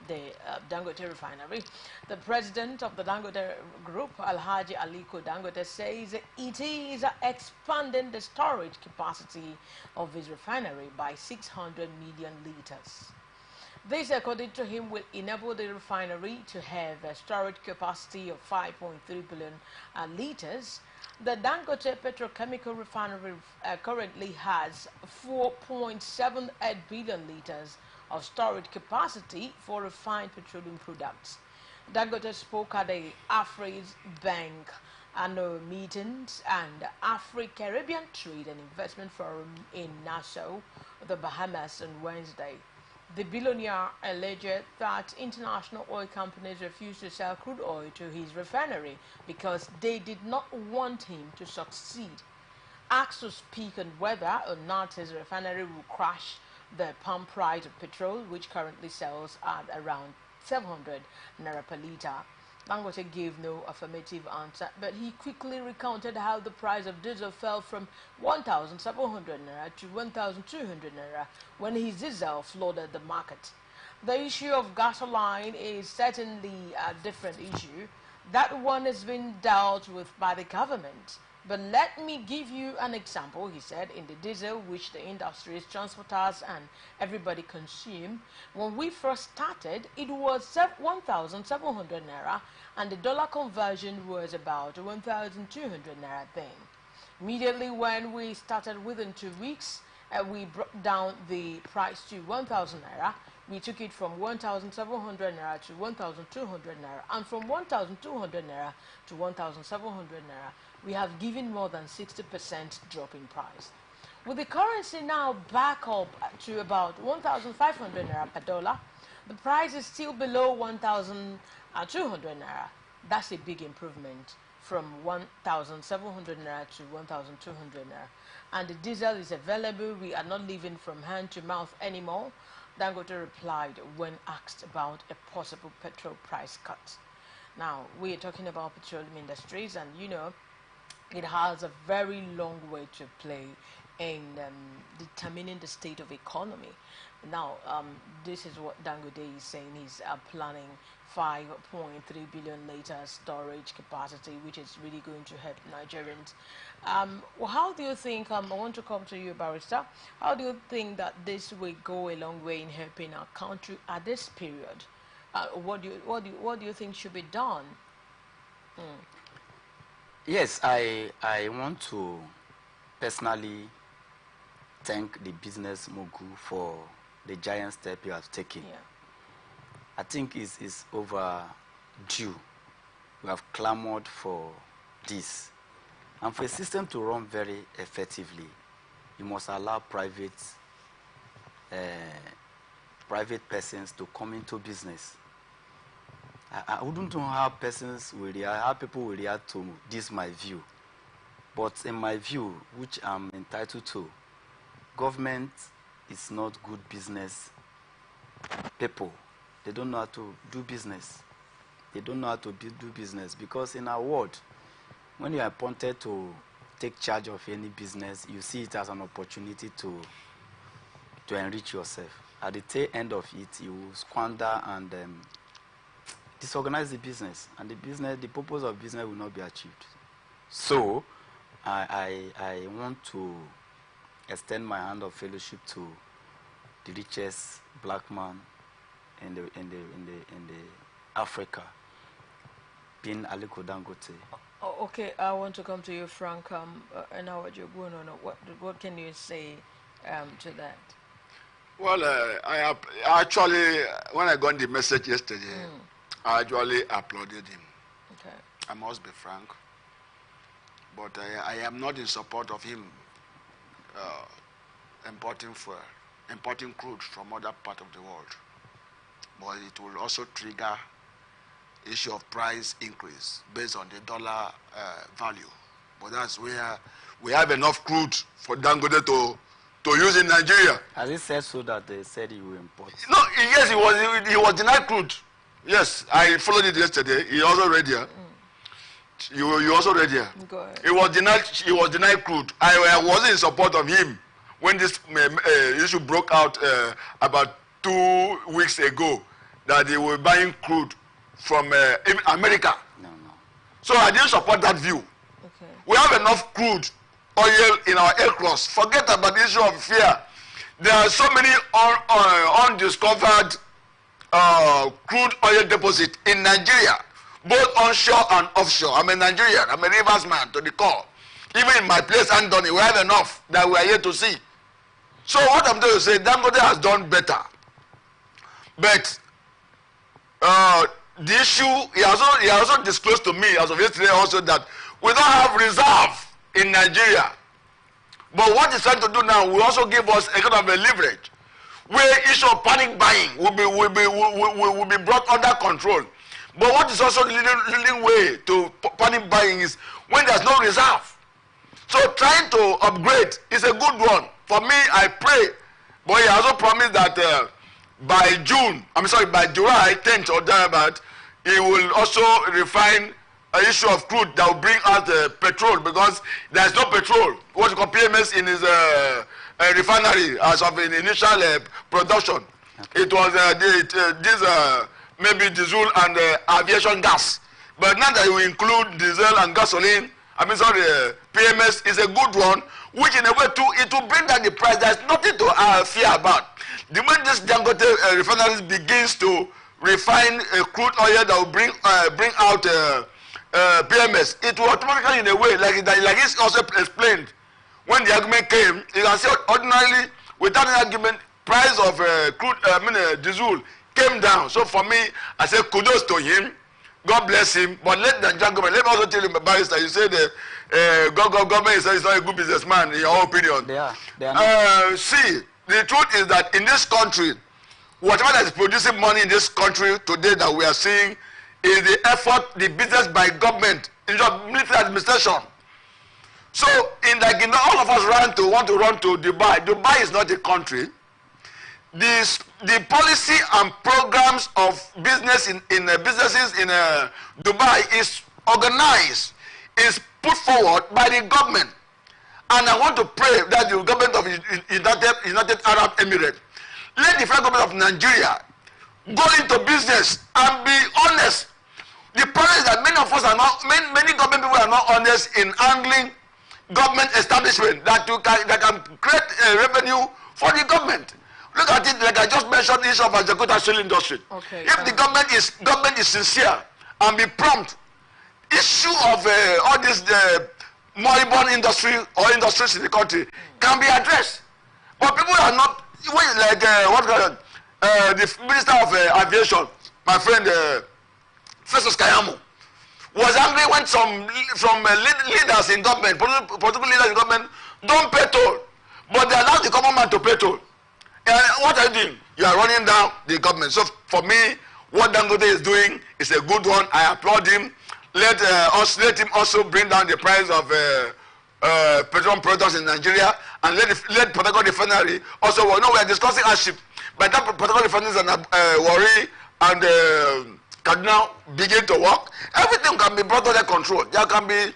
the Dangote refinery. The president of the Dangote Group, Alhaji Aliko Dangote, says it is expanding the storage capacity of his refinery by 600 million liters. This, according to him, will enable the refinery to have a storage capacity of 5.3 billion liters. The Dangote Petrochemical Refinery currently has 4.78 billion liters of storage capacity for refined petroleum products. Dangote spoke at the Afris Bank annual meetings and Afro-Caribbean Trade and Investment Forum in Nassau, the Bahamas, on Wednesday. The billionaire alleged that international oil companies refused to sell crude oil to his refinery because they did not want him to succeed. Asked to speak on whether or not his refinery will crash the pump price of petrol, which currently sells at around 700 naira per liter, Dangote gave no affirmative answer, but he quickly recounted how the price of diesel fell from 1,700 naira to 1,200 naira when his diesel flooded the market. The issue of gasoline is certainly a different issue. That one has been dealt with by the government. But let me give you an example, he said, in the diesel which the industries, transporters and everybody consume. When we first started, it was 1,700 naira and the dollar conversion was about 1,200 naira then. Immediately when we started, within 2 weeks, we brought down the price to 1,000 naira. We took it from 1,700 naira to 1,200 naira, and from 1,200 naira to 1,700 naira, we have given more than 60% drop in price. With the currency now back up to about 1,500 naira per dollar, the price is still below 1,200 naira. That's a big improvement from 1,700 naira to 1,200 naira. And the diesel is available. We are not living from hand to mouth anymore. Dangote replied when asked about a possible petrol price cut. Now, we are talking about petroleum industries, and it has a very long way to play in determining the state of economy. Now, this is what Dangote is saying. He's planning 5.3 billion liter storage capacity, which is really going to help Nigerians. Well, how do you think, I want to come to you, Barrister, how do you think that this will go a long way in helping our country at this period? What do you think should be done? Yes, I want to personally thank the business mogul for the giant step you have taken. Yeah. I think it's overdue. We have clamored for this. And for a system to run very effectively, you must allow private persons to come into business. I wouldn't know how people will react to this, my view. But in my view, which I'm entitled to, government is not good business people. They don't know how to do business. They don't know how to do business because in our world, when you are appointed to take charge of any business, you see it as an opportunity to enrich yourself. At the tail end of it, you will squander and disorganize the business, and the purpose of business will not be achieved. So, I want to extend my hand of fellowship to the richest black man in the Africa, being Aliko Dangote. Oh, okay, I want to come to you, Frank. And now what you're going on, what can you say to that? Well, I actually, when I got the message yesterday, I actually applauded him. Okay. I must be frank. But I am not in support of him importing crude from other part of the world. But it will also trigger issue of price increase based on the dollar value. But that's where we have enough crude for Dangote to use in Nigeria. Has he said so that they said he will import? No, yes, he was denied crude. Yes, I followed it yesterday. He also read here. You also read here. Go ahead. He was denied crude. I wasn't in support of him when this issue broke out about 2 weeks ago, that they were buying crude from even America. No. So I didn't support that view. Okay. We have enough crude oil in our aircraft. Forget about the issue of fear. There are so many undiscovered crude oil deposits in Nigeria, both onshore and offshore. I'm a Nigerian. I'm a rivers man to the core. Even in my place, Anthony, we have enough that we are here to see. So what I'm going to say, Dangote has done better. But the issue, he also disclosed to me as of yesterday also that we don't have reserve in Nigeria. But what he's trying to do now will also give us a kind of a leverage where issue of panic buying will be brought under control. But what is also leading way to panic buying is when there's no reserve. So trying to upgrade is a good one. For me, I pray. But he also promised that by July 10th or thereabout, he will also refine an issue of crude that will bring out petrol, because there's no petrol. What you call PMS in his refinery as of an initial production. Okay. It was maybe diesel and aviation gas. But now that you include diesel and gasoline, PMS is a good one, which in a way too, it will bring down the price. There's nothing to fear about. The moment this Dangote refineries begins to refine crude oil that will bring out PMS, it will automatically, in a way, like it's also explained, when the argument came, you can see ordinarily, without an argument, price of diesel came down. So for me, I say kudos to him. God bless him. But let the Nigerian government, let me also tell him, Barrister, you say the government is not a good businessman, in your opinion. They are. See, the truth is that in this country, whatever that is producing money in this country today that we are seeing is the effort, the business by government, in your military administration. So, all of us want to run to Dubai. Dubai is not a country. The policy and programs of business in businesses in Dubai is organized, is put forward by the government. And I want to pray that the government of United Arab Emirates, let the federal government of Nigeria go into business and be honest. The problem is that many of us are not, many government people are not honest in handling government establishment that can create revenue for the government. Look at it, like I just mentioned, the issue of Ajakuta steel industry. Okay, if the government is sincere and be prompt, issue of all this moribund industry or industries in the country can be addressed. But people are not, like the Minister of Aviation, my friend Festus Kayamo, was angry when some leaders in government, political leaders in government, don't pay toll, but they allow the common man to pay toll. And what are you doing? You are running down the government. So for me, what Dangote is doing is a good one. I applaud him. Let him also bring down the price of petroleum products in Nigeria, and let Port Harcourt refinery also. We are discussing hardship, but that Port Harcourt refineries and Warri and can now begin to work. Everything can be brought under control. There can be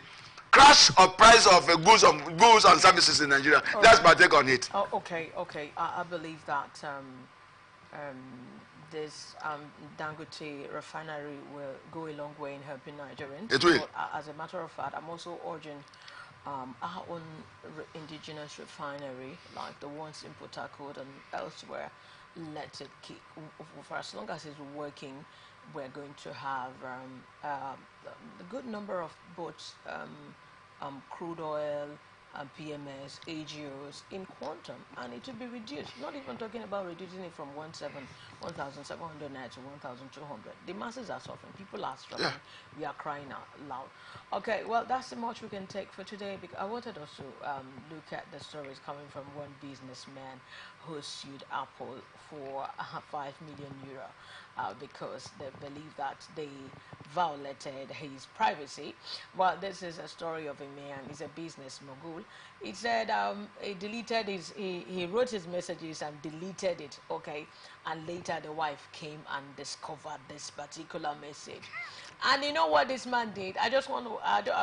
crash of price of goods and services in Nigeria. Okay. That's my take on it. Oh, okay. I believe that this Dangote refinery will go a long way in helping Nigerians. It will. But, as a matter of fact, I'm also urging our own indigenous refinery, like the ones in Port Harcourt and elsewhere, let it keep. For as long as it's working, we're going to have a good number of boats, crude oil, PMS, AGOs in quantum, and it will be reduced. Not even talking about reducing it from 1,700 naira to 1,200. The masses are suffering. People are struggling. Yeah. We are crying out loud. Okay, well, that's the much we can take for today. Because I wanted us to look at the stories coming from one businessman who sued Apple for 5 million euro. Because they believe that they violated his privacy. Well, this is a story of a man. He's a business mogul. He said he deleted he wrote his messages and deleted it, okay? And later the wife came and discovered this particular message. And you know what this man did? I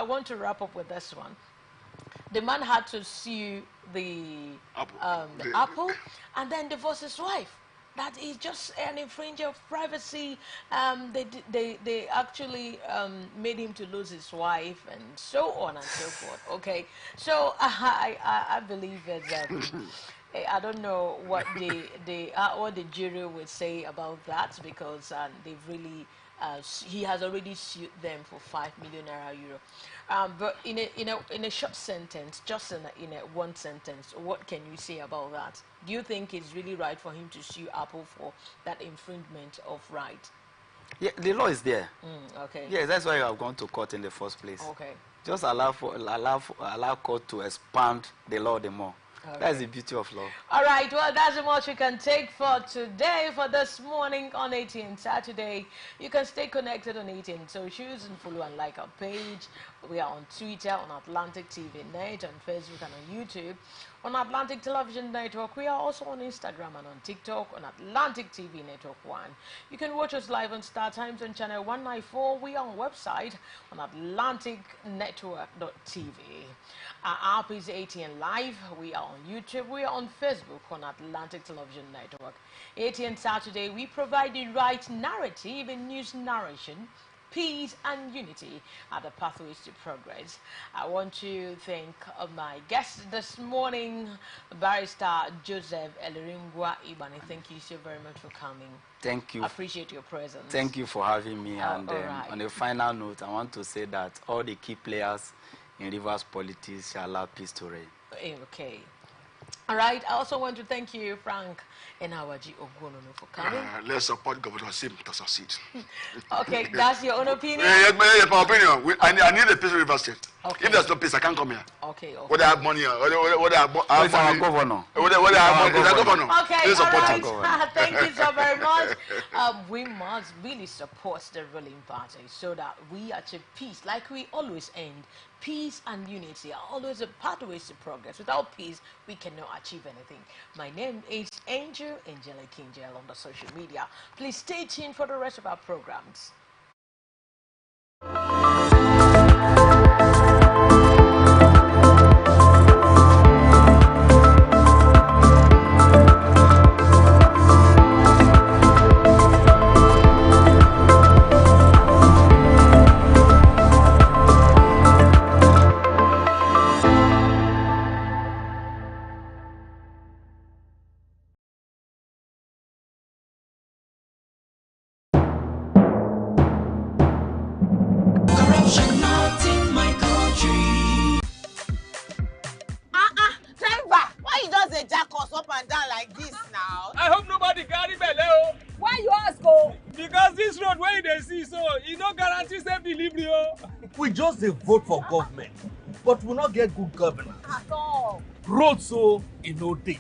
want to wrap up with this one. The man had to sue the Apple and then divorce his wife. That is just an infringer of privacy. They actually made him to lose his wife and so on and so forth. Okay, so I believe that I don't know what the jury would say about that, because they've really he has already sued them for 5 million euro. But in a short sentence, just in a one sentence, what can you say about that? Do you think it's really right for him to sue Apple for that infringement of right? Yeah, the law is there. Okay. Yes, that's why you have gone to court in the first place. Okay. Just allow court to expand the law the more. Okay. That's the beauty of law. All right, well, that's the much we can take for today, for this morning on Atn Saturday. You can stay connected on Atn socials and follow and like our page. We are on Twitter, on Atlantic TV Net, on Facebook and on YouTube. On Atlantic Television Network, we are also on Instagram and on TikTok on Atlantic TV Network 1. You can watch us live on StarTimes on channel 194. We are on website on atlanticnetwork.tv. Our app is ATN Live. We are on YouTube. We are on Facebook on Atlantic Television Network. ATN Saturday, we provide the right narrative in news narration. Peace and unity are the pathways to progress. I want to thank my guest this morning, Barrister Joseph Eleringwa Ibani. Thank you so very much for coming. Thank you. I appreciate your presence. Thank you for having me. And right. On a final note, I want to say that all the key players in Rivers politics shall allow peace to reign. Okay. All right. I also want to thank you, Frank Enawaji Ogwonono, for coming. Let's support Governor Sim to succeed. Okay, that's your own opinion? Yes, my opinion. I need a peace in Rivers State. Okay. If there's no peace, I can't come here. Okay. Whether I have money or whether I have money. Governor. Whether I have money, governor. Okay, all right. Thank you so very much. We must really support the ruling party so that we achieve peace, like we always end. Peace and unity are always a pathways to progress. Without peace, we cannot achieve anything. My name is Angelique Kinjel on the social media. Please stay tuned for the rest of our programs. like this now? I hope nobody carry belle o. Why you ask o? Because this road wey you dey see so, e no guarantee safe delivery o. We just dey vote for government, but we no get good governance. At all. Road so e no dey.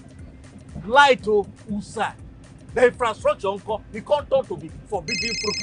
Light o, who side? The infrastructure nko, e come turn to be forbidden fruit.